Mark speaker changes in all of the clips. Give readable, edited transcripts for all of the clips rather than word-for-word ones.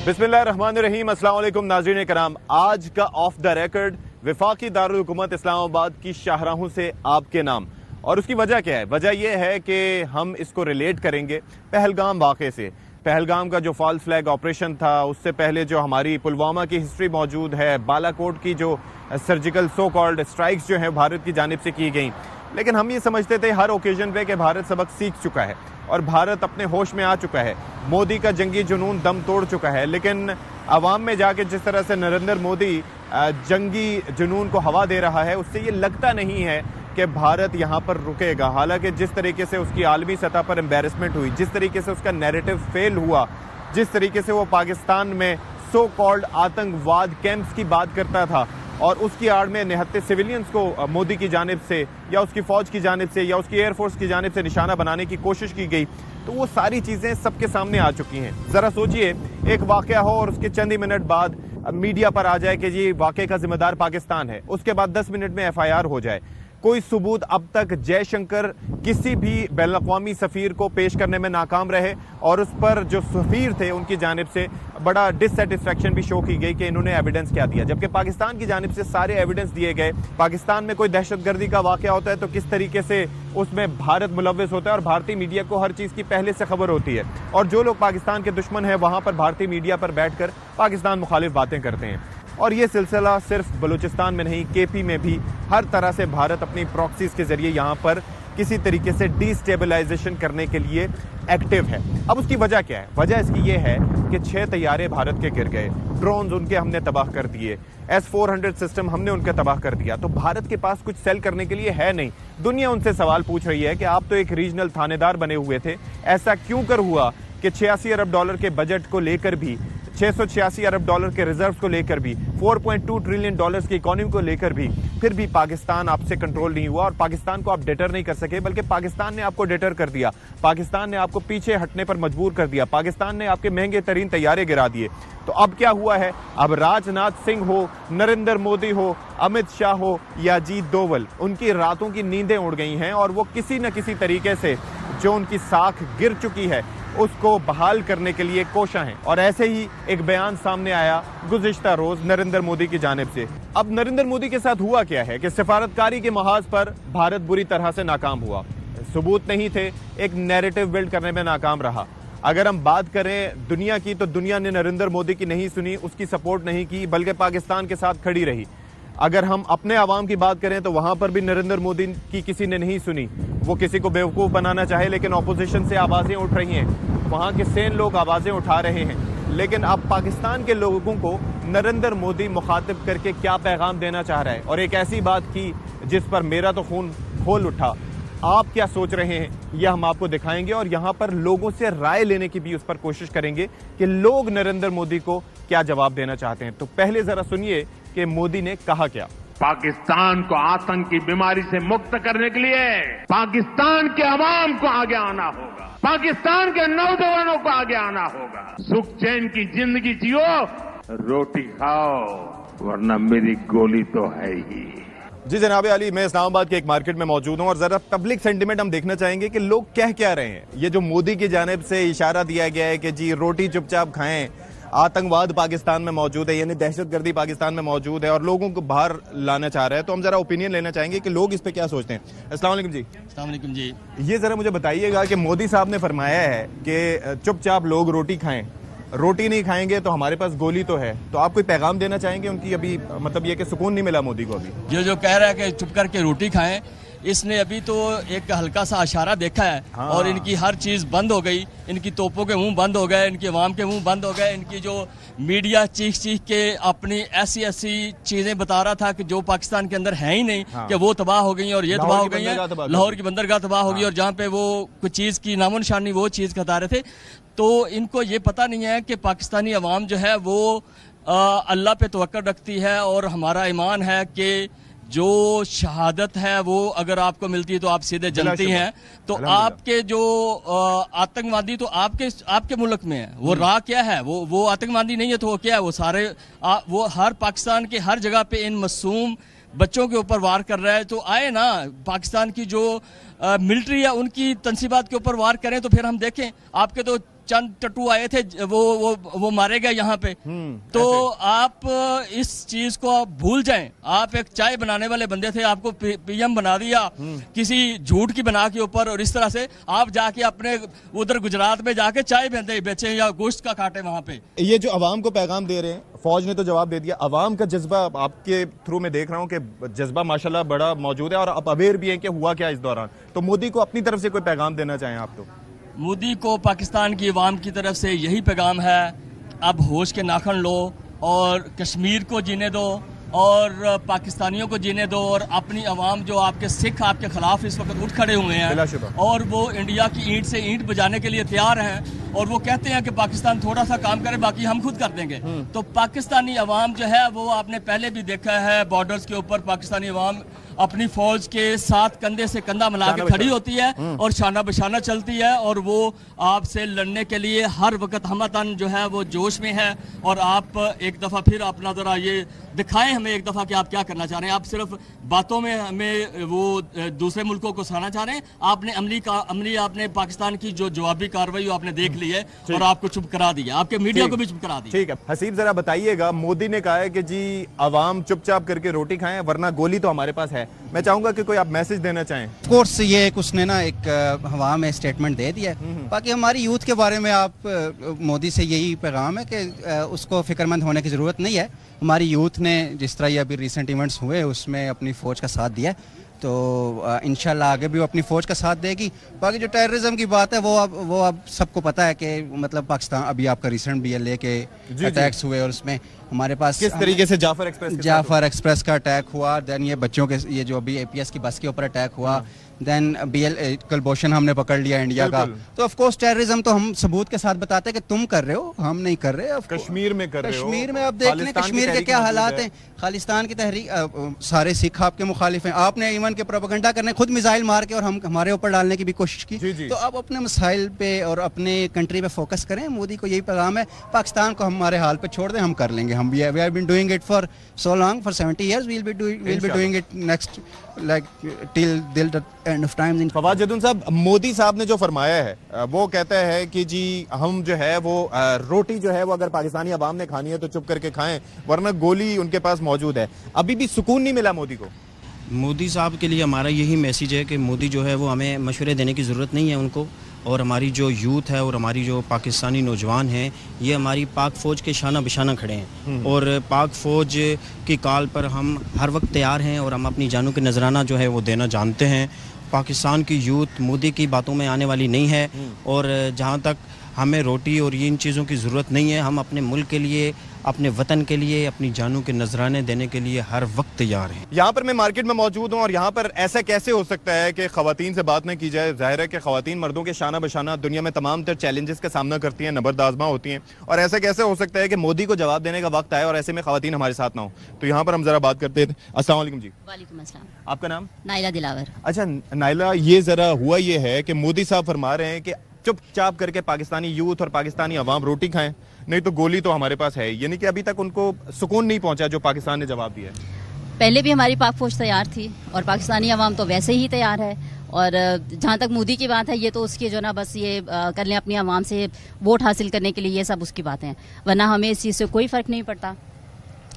Speaker 1: बिस्मिल्लाहिर्रहमानिर्रहीम। अस्सलाम वालेकुम नाज़रीन कराम। आज का ऑफ द रिकॉर्ड वफाकी दारुल हुकूमत इस्लामाबाद की शाहराहों से आपके नाम, और उसकी वजह क्या है? वजह यह है कि हम इसको रिलेट करेंगे पहलगाम वाक़े से। पहलगाम का जो फॉल्स फ्लैग ऑपरेशन था, उससे पहले जो हमारी पुलवामा की हिस्ट्री मौजूद है, बालाकोट की जो सर्जिकल सो कॉल्ड स्ट्राइक्स जो है भारत की जानिब से की गई। लेकिन हम ये समझते थे हर ओकेजन पे कि भारत सबक सीख चुका है और भारत अपने होश में आ चुका है, मोदी का जंगी जुनून दम तोड़ चुका है। लेकिन अवाम में जाके जिस तरह से नरेंद्र मोदी जंगी जुनून को हवा दे रहा है, उससे ये लगता नहीं है कि भारत यहाँ पर रुकेगा। हालांकि जिस तरीके से उसकी आलमी सतह पर एम्बेरसमेंट हुई, जिस तरीके से उसका नैरेटिव फेल हुआ, जिस तरीके से वो पाकिस्तान में सो कॉल्ड आतंकवाद कैंप्स की बात करता था और उसकी आड़ में निहत्ते सिविलियंस को मोदी की जानिब से या उसकी फौज की जानिब से या उसकी एयरफोर्स की जानिब से निशाना बनाने की कोशिश की गई, तो वो सारी चीजें सबके सामने आ चुकी हैं। जरा सोचिए, एक वाकया हो और उसके चंद ही मिनट बाद मीडिया पर आ जाए कि ये वाकये का जिम्मेदार पाकिस्तान है, उसके बाद 10 मिनट में FIR हो जाए। कोई सबूत अब तक जयशंकर किसी भी बैनुल-अक़वामी सफीर को पेश करने में नाकाम रहे और उस पर जो सफीर थे उनकी जानिब से बड़ा डिससेटिस्फैक्शन भी शो की गई कि इन्होंने एविडेंस क्या दिया, जबकि पाकिस्तान की जानिब से सारे एविडेंस दिए गए। पाकिस्तान में कोई दहशतगर्दी का वाकया होता है तो किस तरीके से उसमें भारत मुलव्विस होता है और भारतीय मीडिया को हर चीज की पहले से खबर होती है, और जो लोग पाकिस्तान के दुश्मन हैं वहां पर भारतीय मीडिया पर बैठकर पाकिस्तान मुखालिफ बातें करते हैं। और ये सिलसिला सिर्फ बलूचिस्तान में नहीं, KP में भी हर तरह से भारत अपनी प्रॉक्सीज के जरिए यहाँ पर किसी तरीके से डिस्टेबलाइजेशन करने के लिए एक्टिव है। अब उसकी वजह क्या है? वजह इसकी ये है कि 6 तैयारे भारत के गिर गए, ड्रोन्स उनके हमने तबाह कर दिए, S-400 सिस्टम हमने उनके तबाह कर दिया। तो भारत के पास कुछ सेल करने के लिए है नहीं। दुनिया उनसे सवाल पूछ रही है कि आप तो एक रीजनल थानेदार बने हुए थे, ऐसा क्यों कर हुआ कि $86 अरब के बजट को लेकर भी, $686 अरब के रिजर्व को लेकर भी, $4.2 ट्रिलियन की इकोनॉमी को लेकर भी, फिर भी पाकिस्तान आपसे कंट्रोल नहीं हुआ और पाकिस्तान को आप डिटर नहीं कर सके, बल्कि पाकिस्तान ने आपको डिटर कर दिया, पाकिस्तान ने आपको पीछे हटने पर मजबूर कर दिया, पाकिस्तान ने आपके महंगे तरीन तैयारे गिरा दिए। तो अब क्या हुआ है? अब राजनाथ सिंह हो, नरेंद्र मोदी हो, अमित शाह हो या अजीत डोवल, उनकी रातों की नींदें उड़ गई हैं और वो किसी न किसी तरीके से जो उनकी साख गिर चुकी है उसको बहाल करने के लिए कोशा हैं। और ऐसे ही एक बयान सामने आया गुज़िश्ता रोज नरेंद्र मोदी की जानिब से। अब नरेंद्र मोदी के साथ हुआ क्या है कि सिफारतकारी के महाज पर भारत बुरी तरह से नाकाम हुआ, सबूत नहीं थे, एक नैरेटिव बिल्ड करने में नाकाम रहा। अगर हम बात करें दुनिया की, तो दुनिया ने नरेंद्र मोदी की नहीं सुनी, उसकी सपोर्ट नहीं की, बल्कि पाकिस्तान के साथ खड़ी रही। अगर हम अपने आवाम की बात करें तो वहां पर भी नरेंद्र मोदी की किसी ने नहीं सुनी। वो किसी को बेवकूफ बनाना चाहे, लेकिन ऑपोजिशन से आवाजें उठ रही हैं, वहां के सेन लोग आवाजें उठा रहे हैं। लेकिन अब पाकिस्तान के लोगों को नरेंद्र मोदी मुखातिब करके क्या पैगाम देना चाह रहा है, और एक ऐसी बात की जिस पर मेरा तो खून खोल उठा। आप क्या सोच रहे हैं यह हम आपको दिखाएंगे और यहाँ पर लोगों से राय लेने की भी उस पर कोशिश करेंगे कि लोग नरेंद्र मोदी को क्या जवाब देना चाहते हैं। तो पहले जरा सुनिए कि मोदी ने कहा क्या।
Speaker 2: पाकिस्तान को आतंक की बीमारी से मुक्त करने के लिए पाकिस्तान के अवाम को आगे आना होगा, पाकिस्तान के नौजवानों को आगे आना होगा। सुख चैन की जिंदगी जियो, रोटी खाओ, वरना मेरी गोली तो है ही।
Speaker 1: जी जनाब अली, मैं इस्लामाबाद के एक मार्केट में मौजूद हूं और जरा पब्लिक सेंटिमेंट हम देखना चाहेंगे कि लोग कह क्या रहे हैं। ये जो मोदी की जानिब से इशारा दिया गया है कि जी रोटी चुपचाप खाएं, आतंकवाद पाकिस्तान में मौजूद है, यानी दहशतगर्दी पाकिस्तान में मौजूद है और लोगों को बाहर लाना चाह रहा है, तो हम जरा ओपिनियन लेना चाहेंगे कि लोग इस पे क्या सोचते हैं। अस्सलाम वालेकुम जी।
Speaker 3: अस्सलाम वालेकुम जी।
Speaker 1: ये जरा मुझे बताइएगा कि मोदी साहब ने फरमाया है कि चुपचाप लोग रोटी खाएं, रोटी नहीं खाएंगे तो हमारे पास गोली तो है, तो आप कोई पैगाम देना चाहेंगे उनकी? अभी मतलब ये कि सुकून नहीं मिला मोदी को अभी,
Speaker 3: जो कह रहा है कि चुप करके रोटी खाएं, इसने अभी तो एक हल्का सा इशारा देखा है। हाँ। और इनकी हर चीज बंद हो गई, इनकी तोपों के मुंह बंद हो गए, इनकी अवाम के मुंह बंद हो गए, इनकी जो मीडिया चीख चीख के अपनी ऐसी चीजें बता रहा था कि जो पाकिस्तान के अंदर है ही नहीं। हाँ। कि वो तबाह हो गई और ये तबाह हो गई है, लाहौर की बंदरगाह तबाह हो गई और जहाँ पे वो कुछ चीज की नामो निशानी वो चीज बता रहे थे। तो इनको ये पता नहीं है कि पाकिस्तानी अवाम जो है वो अल्लाह पे तवक्कुल रखती है और हमारा ईमान है कि जो शहादत है वो अगर आपको मिलती है तो आप सीधे जनती हैं। तो आपके जो आतंकवादी तो आपके मुल्क में है, वो राह क्या है? वो आतंकवादी नहीं है तो वो क्या है? वो सारे वो हर पाकिस्तान के हर जगह पे इन मासूम बच्चों के ऊपर वार कर रहा है। तो आए ना पाकिस्तान की जो मिलिट्री है उनकी तनसीबात के ऊपर वार करें तो फिर हम देखें। आपके तो चंद टट्टू आए थे, वो मारे गए यहाँ पे। तो आप इस चीज को आप भूल जाएं। आप एक चाय बनाने वाले बंदे थे, आपको पीएम बना दिया किसी झूठ की बना के ऊपर, और इस तरह से आप जाके अपने उधर गुजरात में जाके चाय बेचे या गोश्त का काटे वहां पे।
Speaker 1: ये जो अवाम को पैगाम दे रहे हैं, फौज ने तो जवाब दे दिया, अवाम का जज्बा आपके थ्रू में देख रहा हूं कि जज्बा माशाल्लाह बड़ा मौजूद है और आप अवेयर भी हैं कि हुआ क्या इस दौरान। तो मोदी को अपनी तरफ से कोई पैगाम देना चाहें आप? तो
Speaker 3: मोदी को पाकिस्तान की अवाम की तरफ से यही पैगाम है, अब होश के नाखन लो और कश्मीर को जीने दो और पाकिस्तानियों को जीने दो, और अपनी अवाम जो आपके सिख आपके खिलाफ इस वक्त उठ खड़े हुए हैं और वो इंडिया की ईंट से ईंट बजाने के लिए तैयार हैं, और वो कहते हैं कि पाकिस्तान थोड़ा सा काम करे, बाकी हम खुद कर देंगे। तो पाकिस्तानी अवाम जो है वो आपने पहले भी देखा है, बॉर्डर्स के ऊपर पाकिस्तानी अवाम अपनी फौज के साथ कंधे से कंधा मिला के खड़ी होती है और शाना बशाना चलती है, और वो आपसे लड़ने के लिए हर वक्त हमतन जो है वो जोश में है। और आप एक दफा फिर अपना जरा ये दिखाएं हमें एक दफा कि आप क्या करना चाह रहे हैं। आप सिर्फ बातों में हमें वो दूसरे मुल्कों को सराहना चाह रहे हैं, आपने अमली आपने पाकिस्तान की जो जवाबी कार्रवाई आपने देख ली है और आपको चुप करा दिया, आपके मीडिया को भी चुप करा दिया।
Speaker 1: ठीक है हसीब, जरा बताइएगा, मोदी ने कहा है कि जी अवाम चुपचाप करके रोटी खाएं वरना गोली तो हमारे पास है। मैं चाहूंगा कि कोई आप मैसेज देना चाहें।
Speaker 4: ऑफ कोर्स ये एक उसने ना एक हवा में स्टेटमेंट दे दिया है। बाकी हमारी यूथ के बारे में आप मोदी से यही पैगाम है कि उसको फिक्रमंद होने की ज़रूरत नहीं है। हमारी यूथ ने जिस तरह ये अभी रिसेंट इवेंट्स हुए उसमें अपनी फ़ौज का साथ दिया, तो इंशाल्लाह आगे भी वो अपनी फ़ौज का साथ देगी। बाकी जो टेररिज्म की बात है वो अब सबको पता है कि मतलब पाकिस्तान अभी आपका रिसेंट BLA के अटैक्स हुए और उसमें हमारे पास
Speaker 1: किस तरीके से जाफर एक्सप्रेस
Speaker 4: का अटैक हुआ, देन ये बच्चों के ये जो अभी APS की बस के ऊपर अटैक हुआ, देन कुलभूषण हमने पकड़ लिया इंडिया का। तो ऑफ कोर्स टेररिज्म तो हम सबूत के साथ बताते हैं कि तुम कर रहे हो, हम नहीं कर रहे।
Speaker 1: कश्मीर में कर रहे हो,
Speaker 4: कश्मीर में आप देख लें कश्मीर के क्या हालात हैं। खालिस्तान की तहरीक, सारे सिख आपके मुखालिफ हैं। आपने ईमान के प्रोपेगेंडा करने खुद मिसाइल मार के और हमारे ऊपर डालने की भी कोशिश की। तो आप अपने मिसाइल पे और अपने कंट्री पे फोकस करें। मोदी को यही पैगाम है, पाकिस्तान को हमारे हाल पे छोड़ दें, हम कर लेंगे। हम we have been doing it for so long, for 70 years, we'll be doing it next like till the end of time.
Speaker 1: Fawad Jadoon साहब, मोदी साहब ने जो फरमाया है वो कहता है कि जी हम जो है वो रोटी जो है वो अगर पाकिस्तानी अवाम ने खानी है तो चुप करके खाएं वरना गोली उनके पास मौजूद है। अभी भी सुकून नहीं मिला मोदी को।
Speaker 5: मोदी साहब के लिए हमारा यही मैसेज है कि मोदी जो है वो हमें मशवरे देने की ज़रूरत नहीं है उनको, और हमारी जो यूथ है और हमारी जो पाकिस्तानी नौजवान हैं ये हमारी पाक फ़ौज के शाना बिशाना खड़े हैं, और पाक फ़ौज की कॉल पर हम हर वक्त तैयार हैं और हम अपनी जानों के नजराना जो है वो देना जानते हैं। पाकिस्तान की यूथ मोदी की बातों में आने वाली नहीं है, और जहाँ तक हमें रोटी और इन चीज़ों की ज़रूरत नहीं है, हम अपने मुल्क के लिए, अपने वतन के लिए, अपनी जानों के नजराने देने के लिए हर वक्त तैयार हैं।
Speaker 1: यहाँ पर मैं मार्केट में मौजूद हूँ और यहाँ पर ऐसा कैसे हो सकता है कि ख़वातीन से बात न की जाए? जाहिर है कि ख़वातीन मर्दों के शाना बशाना दुनिया में तमाम तर चैलेंजेस का सामना करती हैं, नबर्द आज़मा होती हैं, और ऐसा कैसे हो सकता है कि मोदी को जवाब देने का वक्त आए और ऐसे में ख़वातीन हमारे साथ ना हो? तो यहाँ पर हम जरा बात करते हैं। अस्सलाम वालेकुम जी।
Speaker 6: वालेकुम अस्सलाम।
Speaker 1: आपका नाम?
Speaker 6: नाइला दिलावर।
Speaker 1: अच्छा नाइला, ये जरा हुआ ये है कि मोदी साहब फरमा रहे हैं कि चुपचाप करके पाकिस्तानी यूथ और पाकिस्तानी अवाम रोटी खाएं, नहीं तो गोली तो हमारे पास है। यानी कि अभी तक उनको सुकून नहीं पहुंचा जो पाकिस्तान ने जवाब दिया है।
Speaker 6: पहले भी हमारी पाक फौज तैयार थी और पाकिस्तानी अवाम तो वैसे ही तैयार है। और जहाँ तक मोदी की बात है, ये तो उसकी जो ना बस ये कर लें अपनी अवाम से वोट हासिल करने के लिए, ये सब उसकी बातें हैं, वरना हमें इस चीज़ से कोई फ़र्क नहीं पड़ता।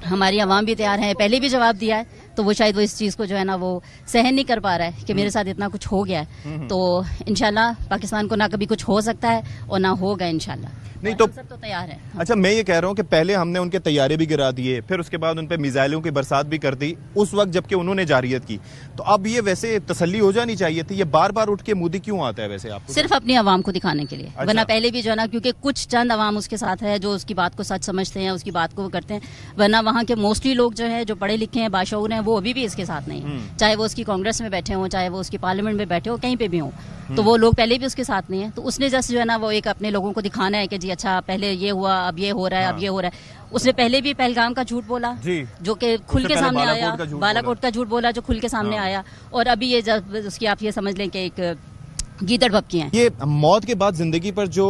Speaker 6: हमारी अवाम भी तैयार है, पहले भी जवाब दिया है, तो वो शायद वो इस चीज़ को जो है ना वो सहन नहीं कर पा रहा है कि मेरे साथ इतना कुछ हो गया है। तो इंशाल्लाह पाकिस्तान को ना कभी कुछ हो सकता है और ना होगा इंशाल्लाह।
Speaker 1: नहीं तो
Speaker 6: सब तो तैयार है।
Speaker 1: अच्छा मैं ये कह रहा हूँ कि पहले हमने उनके तैयारे भी गिरा दिए, फिर उसके बाद उन पे मिसाइलों की बरसात भी कर दी उस वक्त जबकि उन्होंने जारियत की, तो अब ये वैसे तसल्ली हो जानी चाहिए थी। ये बार बार उठ के मोदी क्यों आता है वैसे आपको?
Speaker 6: सिर्फ अपनी आवाम को दिखाने के लिए। वरना पहले भी जो है ना, क्योंकि कुछ चंद आवाम उसके साथ है जो उसकी बात को सच समझते हैं, उसकी बात को वो करते हैं, वरना वहाँ के मोस्टली लोग जो है जो पढ़े लिखे हैं, बाशऊर हैं, वो अभी भी इसके साथ नहीं है। चाहे वो उसकी कांग्रेस में बैठे हों, चाहे वो उसकी पार्लियामेंट में बैठे हो, कहीं पे भी हों, तो वो लोग पहले भी उसके साथ नहीं है। तो उसने जस्ट जो है ना वो एक अपने लोगों को दिखाना है कि जी अच्छा पहले ये हुआ, अब ये हो रहा है, अब ये हो रहा है। उसने पहले भी पहलगाम का झूठ बोला जो कि खुल के सामने आया, बालाकोट का झूठ बोला जो खुल के सामने आया, और अभी ये जब उसकी आप ये समझ लें कि एक गीदड़ भपकी है।
Speaker 1: ये मौत के बाद जिंदगी पर जो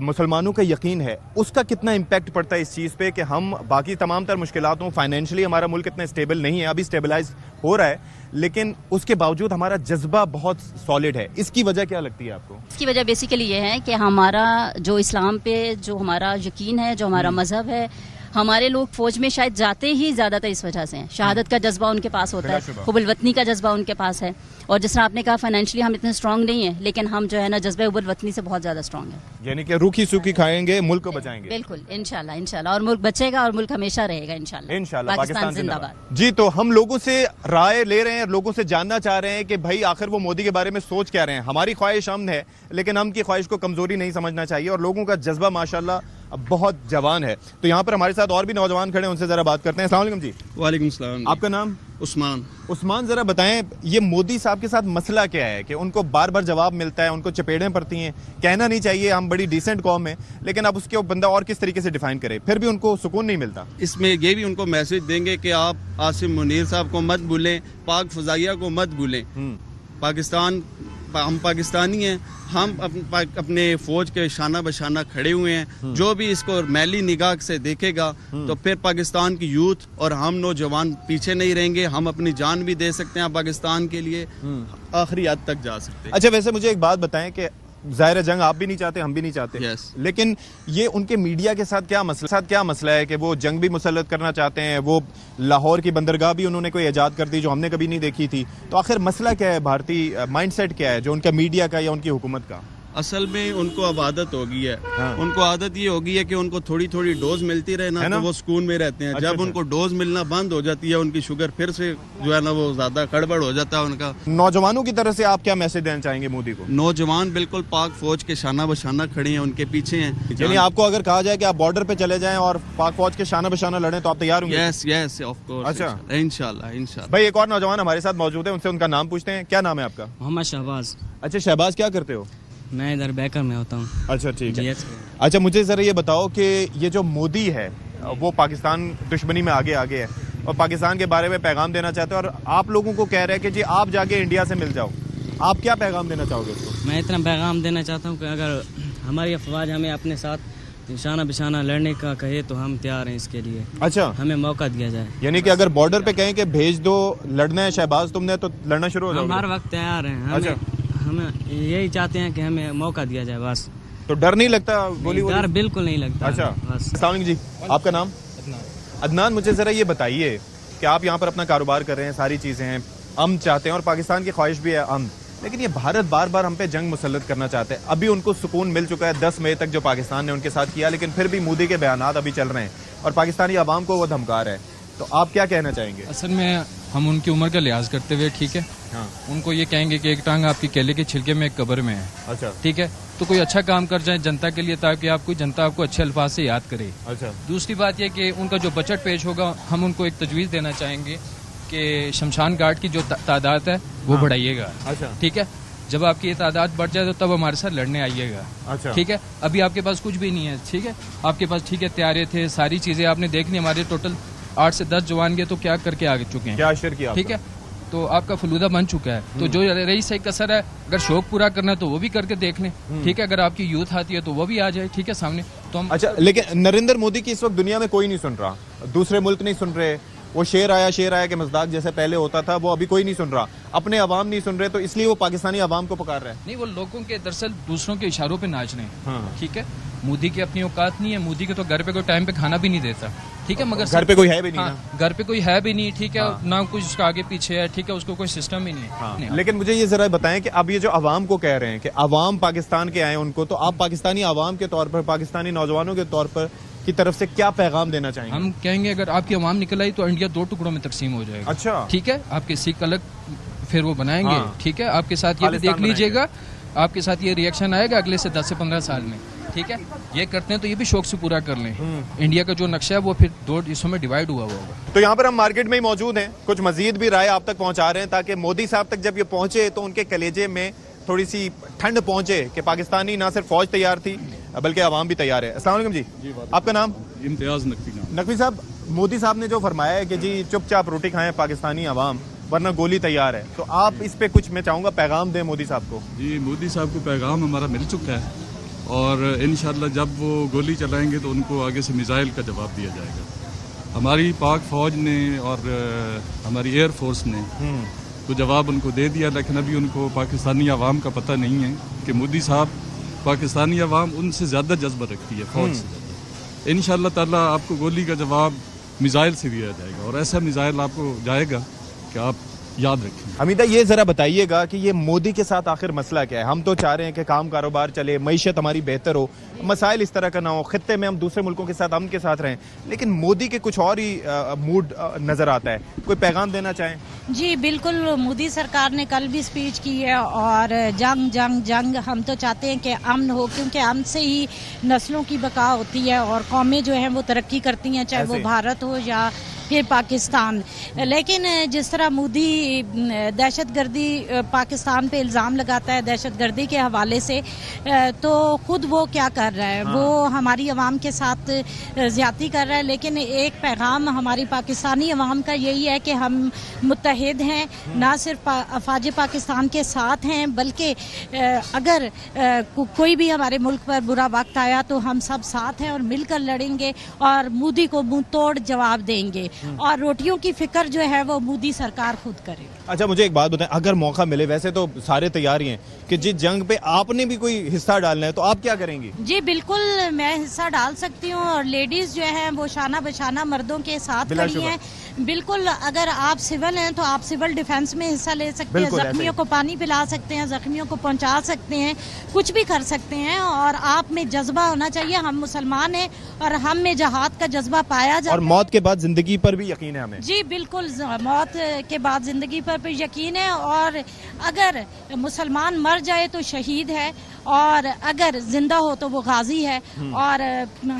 Speaker 1: मुसलमानों का यकीन है, उसका कितना इम्पैक्ट पड़ता है इस चीज़ पे कि हम बाकी तमाम तर मुश्किलातों, फाइनेंशियली हमारा मुल्क इतना स्टेबल नहीं है, अभी स्टेबलाइज हो रहा है, लेकिन उसके बावजूद हमारा जज्बा बहुत सॉलिड है। इसकी वजह क्या लगती है आपको?
Speaker 6: इसकी वजह बेसिकली ये है कि हमारा जो इस्लाम पे जो हमारा यकीन है, जो हमारा मजहब है, हमारे लोग फौज में शायद जाते ही ज्यादातर इस वजह से हैं। शहादत का जज्बा उनके पास होता है, हुब्बुल वतनी का जज्बा उनके पास है, और जिस तरह आपने कहा फाइनेंशियली हम इतने स्ट्रांग नहीं है, लेकिन हम जो है ना जज्बा हुब्बुल वतनी से बहुत ज्यादा स्ट्रांग है।
Speaker 1: यानी कि रूखी सूखी खाएंगे, मुल्क को बचाएंगे।
Speaker 6: बिल्कुल, इंशाल्लाह इंशाल्लाह, और मुल्क बचेगा और मुल्क हमेशा रहेगा इंशाल्लाह।
Speaker 1: इंशाल्लाह। पाकिस्तान जिंदाबाद। जी, तो हम लोगों से राय ले रहे हैं, लोगों से जानना चाह रहे हैं कि भाई आखिर वो मोदी के बारे में सोच क्या रहे हैं। हमारी ख्वाहिश अमन है, लेकिन हम की ख्वाहिश को कमजोरी नहीं समझना चाहिए, और लोगों का जज्बा माशाल्लाह अब बहुत जवान है। तो यहाँ पर हमारे साथ और भी नौजवान खड़े हैं, उनसे जरा बात करते हैं। अस्सलाम वालेकुम जी।
Speaker 7: वालेकुम सलाम।
Speaker 1: आपका नाम?
Speaker 7: उस्मान।
Speaker 1: उस्मान, जरा बताएं ये मोदी साहब के साथ मसला क्या है कि उनको बार बार जवाब मिलता है, उनको चपेड़ें पड़ती हैं। कहना नहीं चाहिए, हम बड़ी डिसेंट कौम है, लेकिन अब उसके बंदा और किस तरीके से डिफाइन करे, फिर भी उनको सुकून नहीं मिलता।
Speaker 7: इसमें ये भी उनको मैसेज देंगे कि आप आसिम मुनीर साहब को मत भूलें, पाक फजाइया को मत भूलें। पाकिस्तान, हम पाकिस्तानी हैं, हम अपने फौज के शाना बशाना खड़े हुए हैं। जो भी इसको मैली निगाह से देखेगा तो फिर पाकिस्तान की यूथ और हम नौजवान पीछे नहीं रहेंगे। हम अपनी जान भी दे सकते हैं पाकिस्तान के लिए, आखिरी हद तक जा सकते हैं।
Speaker 1: अच्छा, वैसे मुझे एक बात बताएं कि ज़ाहिर जंग आप भी नहीं चाहते, हम भी नहीं चाहते, लेकिन ये उनके मीडिया के साथ क्या मसला है कि वो जंग भी मुसल्लत करना चाहते हैं। वो लाहौर की बंदरगाह भी उन्होंने कोई ईजाद कर दी जो हमने कभी नहीं देखी थी। तो आखिर मसला क्या है, भारतीय माइंडसेट क्या है जो उनका मीडिया का या उनकी हुकूमत का?
Speaker 7: असल में उनको अब आदत हो गई है। उनको आदत ये हो गई है कि उनको थोड़ी थोड़ी डोज मिलती रहे ना, तो वो सुकून में रहते हैं। जब उनको डोज मिलना बंद हो जाती है, उनकी शुगर फिर से जो है ना वो ज्यादा गड़बड़ हो जाता है उनका।
Speaker 1: नौजवानों की तरफ से आप क्या मैसेज देना चाहेंगे मोदी को?
Speaker 7: नौजवान बिल्कुल पाक फौज के शाना बशाना खड़े हैं, उनके पीछे हैं।
Speaker 1: यानी आपको अगर कहा जाए कि आप बॉर्डर पे चले जाएं और पाक फौज के शाना बशाना लड़ें तो आप तैयार होंगे?
Speaker 7: Yes yes of course.
Speaker 1: अच्छा,
Speaker 7: इंशाल्लाह।
Speaker 1: भाई एक और नौजवान हमारे साथ मौजूद है, उनसे उनका नाम पूछते हैं। क्या नाम है आपका?
Speaker 8: मोहम्मद शहबाज।
Speaker 1: अच्छा शहबाज, क्या करते हो?
Speaker 8: मैं इधर बैकर में होता हूँ।
Speaker 1: अच्छा ठीक है। अच्छा मुझे जरा ये बताओ कि ये जो मोदी है वो पाकिस्तान दुश्मनी में आगे है और पाकिस्तान के बारे में पैगाम देना चाहते हैं, और आप लोगों को कह रहे हैं कि जी आप जाके इंडिया से मिल जाओ। आप क्या पैगाम देना चाहोगे उसको?
Speaker 8: मैं इतना पैगाम देना चाहता हूँ कि अगर हमारी अफवाज हमें अपने साथ निशाना बिशाना लड़ने का कहे तो हम तैयार हैं इसके लिए।
Speaker 1: अच्छा,
Speaker 8: हमें मौका दिया जाए।
Speaker 1: यानी कि अगर बॉर्डर पे कहें कि भेज दो, लड़ना है शहबाज तुमने, तो लड़ना शुरू हो जाओगे?
Speaker 8: हम हर वक्त तैयार हैं। अच्छा, हम यही चाहते हैं कि हमें मौका दिया जाए बस।
Speaker 1: तो डर नहीं लगता? गोली
Speaker 8: डर बिल्कुल नहीं लगता।
Speaker 1: अच्छा, अस्सलाम वालेकुम जी। आपका नाम? अदनान। मुझे जरा ये बताइए कि आप यहाँ पर अपना कारोबार कर रहे हैं, सारी चीजें हैं, हम चाहते हैं और पाकिस्तान की ख्वाहिश भी है हम, लेकिन ये भारत बार बार हम पे जंग मुसल्लत करना चाहते हैं। अभी उनको सुकून मिल चुका है 10 मई तक जो पाकिस्तान ने उनके साथ किया, लेकिन फिर भी मोदी के बयानात अभी चल रहे हैं और पाकिस्तानी आवाम को वो धमका रहे हैं। तो आप क्या कहना चाहेंगे?
Speaker 9: असल में हम उनकी उम्र का लिहाज करते हुए, ठीक है, उनको ये कहेंगे कि एक टांग आपकी केले के छिलके में एक कब्र में है।
Speaker 1: अच्छा,
Speaker 9: ठीक है, तो कोई अच्छा काम कर जाए जनता के लिए, ताकि जनता आपको अच्छे अल्फाज से याद करे।
Speaker 1: अच्छा,
Speaker 9: दूसरी बात यह कि उनका जो बजट पेश होगा, हम उनको एक तजवीज़ देना चाहेंगे कि शमशान घाट की जो तादाद है वो बढ़ाइएगा।
Speaker 1: अच्छा,
Speaker 9: ठीक है, जब आपकी ये तादाद बढ़ जाए तो तब हमारे साथ लड़ने आइएगा।
Speaker 1: अच्छा,
Speaker 9: ठीक है, अभी आपके पास कुछ भी नहीं है। ठीक है, आपके पास ठीक है तैयारे थे, सारी चीजें आपने देखनी। हमारे टोटल 8 से 10 जवान गए तो क्या करके आगे चुके हैं,
Speaker 1: क्या अशर किया?
Speaker 9: ठीक है, तो आपका फलूदा बन चुका है। तो जो रही सही कसर है, अगर शौक पूरा करना है तो वो भी करके देख लें। ठीक है, अगर आपकी यूथ आती है तो वो भी आ जाए, ठीक है, सामने तो हम।
Speaker 1: अच्छा, लेकिन नरेंद्र मोदी की इस वक्त दुनिया में कोई नहीं सुन रहा, दूसरे मुल्क नहीं सुन रहे। वो शेर आया के मज़दाक जैसे पहले होता था, वो अभी कोई नहीं सुन रहा, अपने अवाम नहीं सुन रहे, तो इसलिए वो पाकिस्तानी अवाम को पुकार रहे हैं।
Speaker 9: नहीं, वो लोगों के दरअसल दूसरों के इशारों पे नाच रहे हैं। ठीक है, मोदी की अपनी औकात नहीं है, मोदी के तो घर पे कोई टाइम पे खाना भी नहीं देता। ठीक है, मगर
Speaker 1: घर पे कोई है भी नहीं।
Speaker 9: हाँ, घर पे कोई है भी नहीं। ठीक है, ना कुछ उसका आगे पीछे है। ठीक है, उसको कोई सिस्टम ही नहीं है। नहीं।
Speaker 1: लेकिन मुझे ये जरा बताएं कि अब ये जो अवाम को कह रहे हैं कि अवाम पाकिस्तान के आए उनको, तो आप पाकिस्तानी अवाम के तौर पर, पाकिस्तानी नौजवानों के तौर पर की तरफ से क्या पैगाम देना चाहेंगे?
Speaker 9: हम कहेंगे अगर आपकी अवाम निकल आई तो इंडिया 2 टुकड़ों में तकसीम हो जाएगा।
Speaker 1: अच्छा,
Speaker 9: ठीक है, आपके सिख अलग फिर वो बनाएंगे। ठीक है, आपके साथ ये भी देख लीजिएगा, आपके साथ ये रिएक्शन आएगा अगले से 10 से 15 साल में। ठीक है, ये करते हैं तो ये भी शौक से पूरा कर लें। इंडिया का जो नक्शा है वो फिर 2 हिस्सों में डिवाइड हुआ होगा।
Speaker 1: तो यहाँ पर हम मार्केट में ही मौजूद हैं, कुछ मजीद भी राय आप तक पहुँचा रहे हैं ताकि मोदी साहब तक जब ये पहुँचे तो उनके कलेजे में थोड़ी सी ठंड पहुँचे कि पाकिस्तानी ना सिर्फ फौज तैयार थी बल्कि आवाम भी तैयार है। अस्सलाम वालेकुम जी। आपका नाम?
Speaker 10: इम्तियाज नकवी।
Speaker 1: नकवी साहब, मोदी साहब ने जो फरमाया है कि जी चुपचाप रोटी खाएं पाकिस्तानी आवाम वरना गोली तैयार है, तो आप इस पे कुछ, मैं चाहूंगा पैगाम दें मोदी साहब को।
Speaker 10: जी, मोदी साहब को पैगाम हमारा मिल चुका है और इंशाल्लाह जब वो गोली चलाएंगे तो उनको आगे से मिसाइल का जवाब दिया जाएगा। हमारी पाक फौज ने और हमारी एयर फोर्स ने तो जवाब उनको दे दिया, लेकिन अभी उनको पाकिस्तानी अवाम का पता नहीं है कि मोदी साहब, पाकिस्तानी अवाम उनसे ज़्यादा जज्बा रखती है फौज से ज़्यादा। इंशाअल्लाह ताला आपको गोली का जवाब मिसाइल से दिया जाएगा और ऐसा मिसाइल आपको जाएगा कि आप याद रखें।
Speaker 1: हमीदा, ये जरा बताइएगा कि ये मोदी के साथ आखिर मसला क्या है? हम तो चाह रहे हैं कि काम कारोबार चले, मईशत हमारी बेहतर हो, मसाइल इस तरह का ना हो, खित्ते में हम दूसरे मुल्कों के साथ अमन के साथ रहें, लेकिन मोदी के कुछ और ही मूड नजर आता है। कोई पैगाम देना चाहें?
Speaker 11: जी बिल्कुल, मोदी सरकार ने कल भी स्पीच की है और जंग जंग जंग, हम तो चाहते हैं कि अमन हो, क्योंकि अमन से ही नस्लों की बका होती है और कौमें जो हैं वो तरक्की करती हैं, चाहे वो भारत हो या फिर पाकिस्तान। लेकिन जिस तरह मोदी दहशतगर्दी पाकिस्तान पे इल्ज़ाम लगाता है दहशतगर्दी के हवाले से, तो खुद वो क्या कर रहा है, वो हमारी अवाम के साथ ज़्यादती कर रहा है। लेकिन एक पैगाम हमारी पाकिस्तानी अवाम का यही है कि हम मुत्तहिद हैं, ना सिर्फ अफवाज पाकिस्तान के साथ हैं, बल्कि अगर कोई भी हमारे मुल्क पर बुरा वक्त आया तो हम सब साथ हैं और मिलकर लड़ेंगे और मोदी को मुंह तोड़ जवाब देंगे। और रोटियों की फिक्र जो है वो मोदी सरकार खुद करे।
Speaker 1: अच्छा, मुझे एक बात बताएं, अगर मौका मिले, वैसे तो सारे तैयार ही हैं कि जिस जंग पे आपने भी कोई हिस्सा डालना है, तो आप क्या करेंगी?
Speaker 11: जी बिल्कुल, मैं हिस्सा डाल सकती हूँ और लेडीज जो हैं वो शाना बशाना मर्दों के साथ खड़ी हैं। बिल्कुल, अगर आप सिविल हैं तो आप सिविल डिफेंस में हिस्सा ले सकते हैं, जख्मियों को पानी पिला सकते हैं, जख्मियों को पहुंचा सकते हैं, कुछ भी कर सकते हैं। और आप में जज्बा होना चाहिए, हम मुसलमान हैं और हम में जहाद का जज्बा पाया जाए।
Speaker 1: और मौत के बाद जिंदगी पर भी यकीन है हमें?
Speaker 11: जी बिल्कुल, मौत के बाद जिंदगी पर भी यकीन है। और अगर मुसलमान मर जाए तो शहीद है और अगर जिंदा हो तो वो गाजी है। और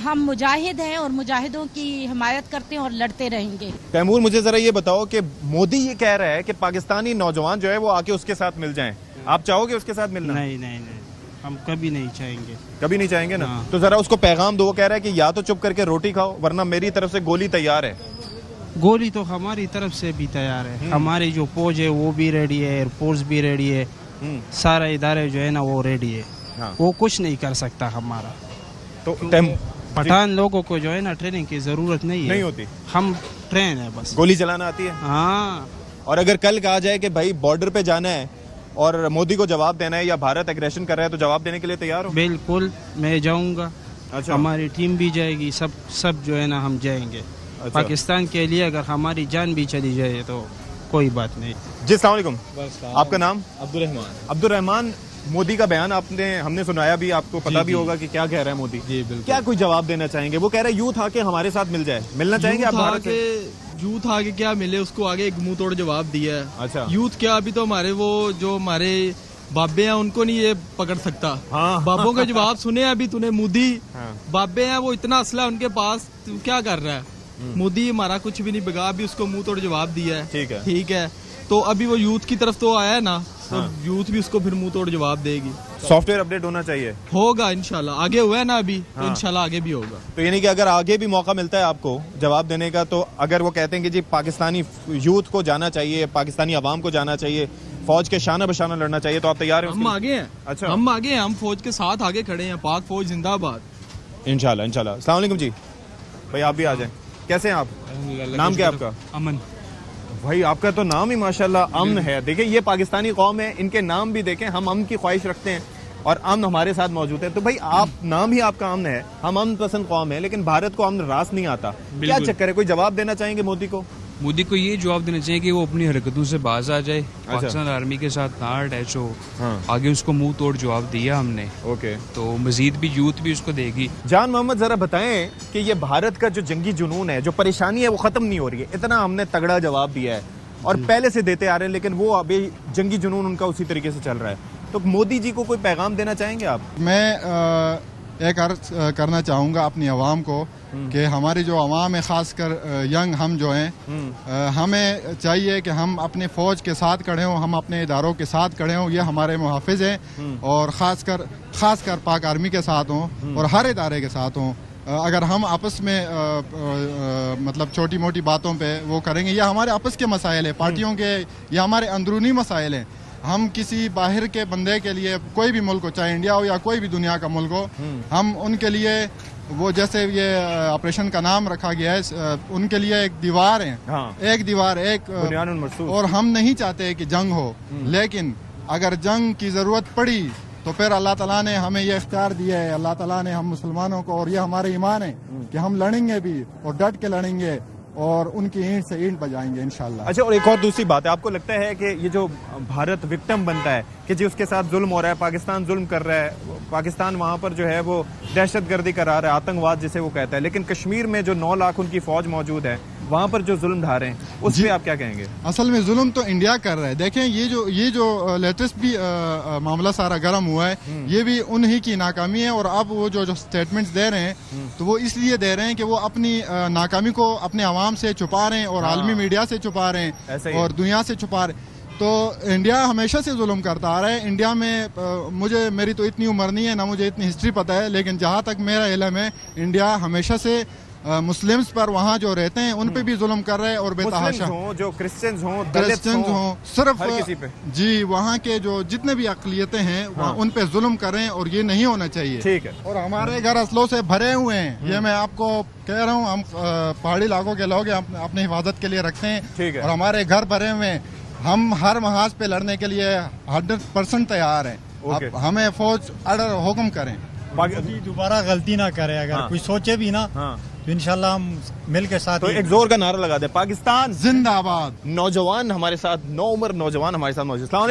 Speaker 11: हम मुजाहिद हैं और मुजाहिदों की हिमायत करते हैं और लड़ते रहेंगे।
Speaker 1: तैमूर, मुझे जरा ये बताओ कि मोदी ये कह रहा है कि पाकिस्तानी नौजवान जो है वो आके उसके साथ मिल जाएं, आप चाहोगे उसके साथ मिलना?
Speaker 12: नहीं नहीं नहीं, हम कभी नहीं चाहेंगे।
Speaker 1: कभी नहीं चाहेंगे ना? तो जरा उसको पैगाम दो। वो कह रहा है कि या तो चुप करके रोटी खाओ, वरना मेरी तरफ से गोली तैयार है।
Speaker 12: गोली तो हमारी तरफ से भी तैयार है, हमारी जो फौज है वो भी रेडी है, एयरफोर्स भी रेडी है, सारा इदारे जो है ना वो रेडी है। वो कुछ नहीं कर सकता हमारा।
Speaker 1: तो
Speaker 12: पठान लोगों को जो है ना ट्रेनिंग की जरूरत नहीं
Speaker 1: होती,
Speaker 12: हम ट्रेन है बस।
Speaker 1: गोली चलाना आती है?
Speaker 12: हाँ।
Speaker 1: और अगर कल कहा जाए कि भाई बॉर्डर पे जाना है और मोदी को जवाब देना है या भारत एग्रेशन कर रहा है, तो जवाब देने के लिए तैयार हो?
Speaker 12: बिल्कुल, मैं जाऊंगा।
Speaker 1: अच्छा।
Speaker 12: हमारी टीम भी जाएगी, सब जो है ना हम जाएंगे। अच्छा। पाकिस्तान के लिए अगर हमारी जान भी चली जाए तो कोई बात नहीं।
Speaker 1: जी अस्सलाम वालेकुम, आपका नाम?
Speaker 13: अब्दुल रहमान।
Speaker 1: अब्दुल रहमान, मोदी का बयान हमने सुनाया भी, आपको पता भी होगा कि क्या कह रहा है मोदी।
Speaker 13: जी बिल्कुल।
Speaker 1: क्या कोई जवाब देना चाहेंगे? वो कह रहे हैं यूथ आके हमारे साथ मिल जाए, मिलना चाहेंगे आप भारत से?
Speaker 13: यूथ आगे क्या मिले, उसको आगे एक मुंह तोड़ जवाब दिया है।
Speaker 1: अच्छा।
Speaker 13: यूथ क्या, अभी तो हमारे वो जो हमारे बाबे हैं उनको नहीं ये पकड़ सकता। हाँ। बाबों के जवाब सुने अभी तूने? मोदी बाबे हैं, वो इतना असला है उनके पास, तू क्या कर रहा है? मोदी हमारा कुछ भी नहीं बिगा, अभी उसको मुंह तोड़ जवाब दिया है। ठीक है, तो अभी वो यूथ की तरफ तो आया है ना, तो यूथ भी उसको फिर मुंह तोड़ जवाब देगी।
Speaker 1: सॉफ्टवेयर अपडेट होना चाहिए,
Speaker 13: होगा इंशाल्लाह। आगे हुआ है ना अभी, तो इंशाल्लाह आगे भी होगा।
Speaker 1: तो यानी कि अगर आगे भी मौका मिलता है आपको जवाब देने का, तो अगर वो कहते हैं कि जी पाकिस्तानी यूथ को जाना चाहिए, पाकिस्तानी अवाम को जाना चाहिए, फौज के शाना बशाना लड़ना चाहिए, तो आप तैयार हैं?
Speaker 13: हम आगे हैं। अच्छा, हम आगे हैं, हम फौज के साथ आगे खड़े हैं। पाक फौज जिंदाबाद।
Speaker 1: इंशाल्लाह इंशाल्लाह। अस्सलाम वालेकुम जी, भाई आप भी आ जाएं। कैसे हैं आप? नाम क्या है आपका?
Speaker 13: अमन।
Speaker 1: भाई आपका तो नाम ही माशाल्लाह अमन है। देखिए ये पाकिस्तानी कौम है, इनके नाम भी देखें, हम अमन की ख्वाहिश रखते हैं और अमन हमारे साथ मौजूद है। तो भाई आप नाम ही आपका अमन है, हम अमन पसंद कौम है, लेकिन भारत को अमन रास नहीं आता। क्या चक्कर है? कोई जवाब देना चाहेंगे मोदी को?
Speaker 14: मोदी को ये जवाब देना चाहिए कि वो अपनी हरकतों से बाज आ जाए। पाकिस्तान आर्मी के साथ ना अटैच हो। आगे उसको मुंह तोड़ जवाब दिया हमने। ओके, तो मजीद भी यूथ भी उसको देगी।
Speaker 1: जान मोहम्मद, जरा बताएं कि ये भारत का जो जंगी जुनून है, जो परेशानी है, वो खत्म नहीं हो रही है। इतना हमने तगड़ा जवाब दिया है और पहले से देते आ रहे हैं, लेकिन वो अभी जंगी जुनून उनका उसी तरीके से चल रहा है। तो मोदी जी को कोई पैगाम देना चाहेंगे आप?
Speaker 15: मैं एक अर्ज करना चाहूँगा अपनी आवाम को कि हमारी जो आवाम है, ख़ासकर यंग हम जो हैं, हमें चाहिए कि हम अपने फ़ौज के साथ खड़े हों, हम अपने इदारों के साथ खड़े हों। ये हमारे मुहाफ़िज़ हैं और ख़ासकर पाक आर्मी के साथ हों और हर इदारे के साथ हों। अगर हम आपस में मतलब छोटी मोटी बातों पे वो करेंगे, ये हमारे आपस के मसाइल हैं, पार्टियों के, ये हमारे अंदरूनी मसाइल हैं। हम किसी बाहर के बंदे के लिए, कोई भी मुल्क हो, चाहे इंडिया हो या कोई भी दुनिया का मुल्क हो, हम उनके लिए वो जैसे ये ऑपरेशन का नाम रखा गया है, उनके लिए एक दीवार है। एक दीवार, एक, और हम नहीं चाहते कि जंग हो, लेकिन अगर जंग की जरूरत पड़ी तो फिर अल्लाह ताला ने हमें ये इख्तियार दिया है, अल्लाह ताला ने हम मुसलमानों को, और ये हमारे ईमान है कि हम लड़ेंगे भी और डट के लड़ेंगे और उनकी ईंट से ईंट बजाएंगे इंशाल्लाह।
Speaker 1: अच्छा, और एक और दूसरी बात है, आपको लगता है कि ये जो भारत विक्टिम बनता है कि जी उसके साथ जुल्म हो रहा है, पाकिस्तान जुल्म कर रहा है, पाकिस्तान वहाँ पर जो है वो दहशतगर्दी करा रहा है, आतंकवाद जिसे वो कहता है, लेकिन कश्मीर में जो 9 लाख उनकी फौज मौजूद है, वहाँ पर जो जुल्म ढा रहे हैं उस पर आप क्या कहेंगे?
Speaker 15: असल में जुल्म तो इंडिया कर रहा है। देखें, ये जो लेटेस्ट भी मामला सारा गर्म हुआ है, ये भी उन्हीं की नाकामी है। और अब वो जो स्टेटमेंट्स दे रहे हैं तो वो इसलिए दे रहे हैं कि वो अपनी नाकामी को अपने आवाम से छुपा रहे हैं और आलमी मीडिया से छुपा रहे हैं और दुनिया से छुपा रहे हैं। तो इंडिया हमेशा से जुल्म करता आ रहा है। इंडिया में मेरी तो इतनी उम्र नहीं है, ना मुझे इतनी हिस्ट्री पता है, लेकिन जहाँ तक मेरा इल्म है, इंडिया हमेशा से मुस्लिम्स पर वहाँ जो रहते हैं उन पे भी जुल्म कर रहे हैं और बेतहाशा
Speaker 1: हो, जो क्रिश्चियंस हो,
Speaker 15: सिर्फ
Speaker 1: किसी पे।
Speaker 15: जी, वहाँ के जो जितने भी अक़लियतें हैं उन पे जुल्म कर रहे हैं और ये नहीं होना चाहिए।
Speaker 1: ठीक है।
Speaker 15: और हमारे घर असलों से भरे हुए हैं, ये मैं आपको कह रहा हूँ। हम पहाड़ी इलाकों के लोग अपनी हिफाजत के लिए रखते हैं और हमारे घर भरे हुए हैं। हम हर महाज पे लड़ने के लिए 100% तैयार हैं। हमें फौज ऑर्डर हुक्म करें,
Speaker 16: दोबारा गलती ना करे। अगर कोई सोचे भी ना तो इंशाल्लाह हम मिल के साथ।
Speaker 1: तो एक जोर का नारा लगा दे, पाकिस्तान
Speaker 15: जिंदाबाद।
Speaker 1: नौजवान हमारे साथ, नौउम्र नौजवान हमारे साथ मौजूद। अस्सलाम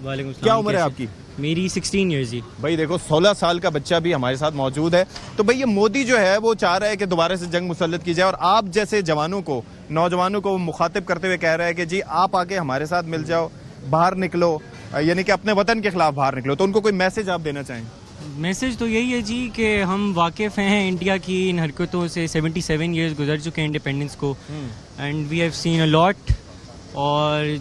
Speaker 1: वालेकुम। क्या उम्र है आपकी?
Speaker 8: मेरी 16 ईयर्स जी।
Speaker 1: भाई देखो, 16 साल का बच्चा भी हमारे साथ मौजूद है। तो भाई ये मोदी जो है वो चाह रहा है कि दोबारा से जंग मुसल्लत की जाए, और आप जैसे जवानों को, नौजवानों को मुखातिब करते हुए कह रहा है कि जी आप आके हमारे साथ मिल जाओ, बाहर निकलो, यानी कि अपने वतन के खिलाफ बाहर निकलो। तो उनको कोई मैसेज आप देना चाहें?
Speaker 8: मैसेज तो यही है जी कि हम वाकिफ़ हैं इंडिया की इन हरकतों से। 77 ईयर्स गुजर चुके हैं इंडिपेंडेंस को, and we have seen a lot. और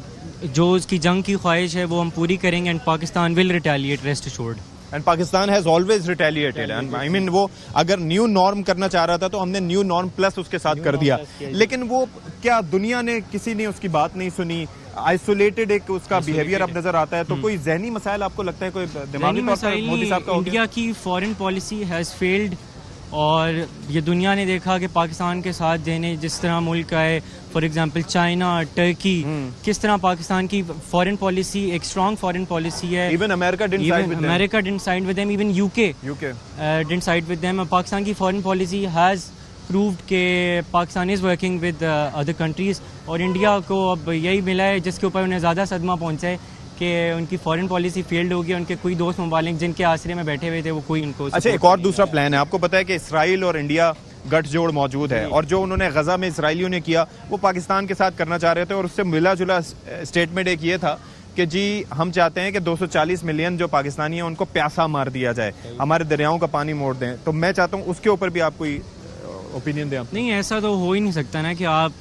Speaker 8: जो उसकी जंग की ख्वाहिश है वो हम पूरी करेंगे, and Pakistan will retaliate, rest assured.
Speaker 1: And Pakistan has always retaliated. I mean वो अगर न्यू नॉर्म करना चाह रहा था तो हमने न्यू नॉर्म प्लस उसके साथ कर दिया, लेकिन वो क्या दुनिया ने, किसी ने उसकी बात नहीं सुनी। आइसोलेटेड एक उसका बिहेवियर अब नजर आता है। तो कोई जहनी मसाइल आपको लगता है, कोई दिमागी तौर पर मोदी साहब का?
Speaker 8: इंडिया की फॉरेन पॉलिसी हैज़ फेल्ड, और ये दुनिया ने देखा कि पाकिस्तान के साथ देने जिस तरह मुल्क आए, फॉर एग्जांपल चाइना, टर्की, किस तरह पाकिस्तान की फॉरेन पॉलिसी एक स्ट्रॉन्ग फॉरेन पॉलिसी है।
Speaker 1: Even America
Speaker 8: didn't side with them, even UK didn't side with them. Pakistan की फॉरेन पॉलिसी हैज़ प्रूव्ड के Pakistan is working with other countries, और इंडिया को अब यही मिला है जिसके ऊपर उन्हें ज़्यादा सदमा पहुंचा है कि उनकी फॉरेन पॉलिसी फेल्ड होगी। उनके कोई दोस्त ममालिक जिनके आसरे में बैठे हुए थे वो कोई उनको।
Speaker 1: अच्छा, एक और दूसरा प्लान है। आपको पता है कि इसराइल और इंडिया गठजोड़ मौजूद है, और जो उन्होंने गजा में इसराइलियों ने किया वो पाकिस्तान के साथ करना चाह रहे थे, और उससे मिला जुला स्टेटमेंट एक ये था कि जी हम चाहते हैं कि 240 मिलियन जो पाकिस्तानी हैं उनको प्यासा मार दिया जाए, हमारे दरियाओं का पानी मोड़ दें। तो मैं चाहता हूँ उसके ऊपर भी आप कोई ओपिनियन दें।
Speaker 8: नहीं, ऐसा तो हो ही नहीं सकता ना कि आप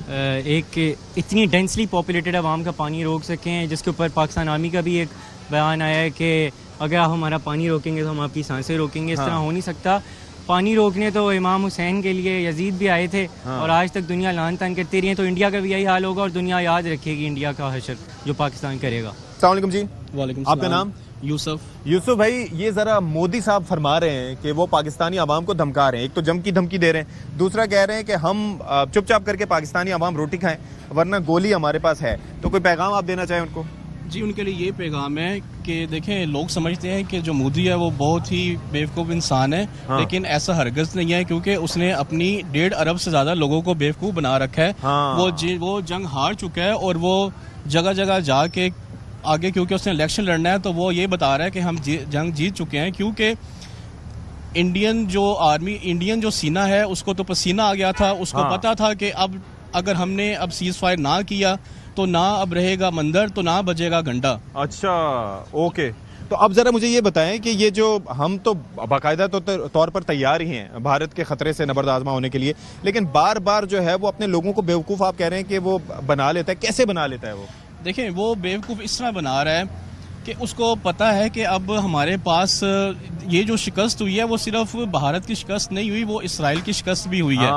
Speaker 8: एक इतनी डेंसली पॉपुलेटेड आवाम का पानी रोक सकें, जिसके ऊपर पाकिस्तान आर्मी का भी एक बयान आया है कि अगर आप हमारा पानी रोकेंगे तो हम आपकी सांसें रोकेंगे। इस तरह हो नहीं सकता। पानी रोकने तो इमाम हुसैन के लिए यजीद भी आए थे, और आज तक दुनिया लान तान करती रही है। तो इंडिया का भी यही हाल होगा, और दुनिया याद रखेगी इंडिया का हशर जो पाकिस्तान करेगा।
Speaker 1: अस्सलाम वालेकुम जी।
Speaker 17: वालेकुम।
Speaker 1: आपका नाम? यूसुफ भाई, ये जरा मोदी साहब फरमा रहे हैं कि वो पाकिस्तानी आवाम को धमका रहे हैं। एक तो जंग की धमकी दे रहे हैं, दूसरा कह रहे हैं कि हम चुपचाप करके पाकिस्तानी आवाम रोटी खाएं वरना गोली हमारे पास है। तो कोई पैगाम आप देना चाहें उनको?
Speaker 17: जी, उनके लिए ये पैगाम है कि देखें, लोग समझते हैं कि जो मोदी है वो बहुत ही बेवकूफ़ इंसान है, लेकिन ऐसा हरगिज़ नहीं है, क्योंकि उसने अपनी 1.5 अरब से ज़्यादा लोगों को बेवकूफ़ बना रखा है। वो जंग हार चुका है, और वो जगह जगह जाके आगे, क्योंकि उसने इलेक्शन लड़ना है, तो वो ये बता रहा है कि हम जंग जीत चुके हैं। क्योंकि इंडियन जो आर्मी, इंडियन जो सीना है उसको तो पसीना आ गया था। उसको पता था कि अब अगर हमने अब सीज फायर ना किया तो ना अब रहेगा मंदिर, तो ना बजेगा घंटा।
Speaker 1: अच्छा, ओके। तो अब जरा मुझे ये बताएं कि ये जो हम तो बाकायदा तौर पर तैयार ही हैं भारत के खतरे से नबर्द आजमा होने के लिए, लेकिन बार बार जो है वो अपने लोगों को बेवकूफ़ आप कह रहे हैं कि वो बना लेता है। कैसे बना लेता है वो?
Speaker 17: देखें, वो बेवकूफ़ इस तरह बना रहा है कि उसको पता है कि अब हमारे पास ये जो शिकस्त हुई है वो सिर्फ भारत की शिकस्त नहीं हुई, वो इसराइल की शिकस्त भी हुई है।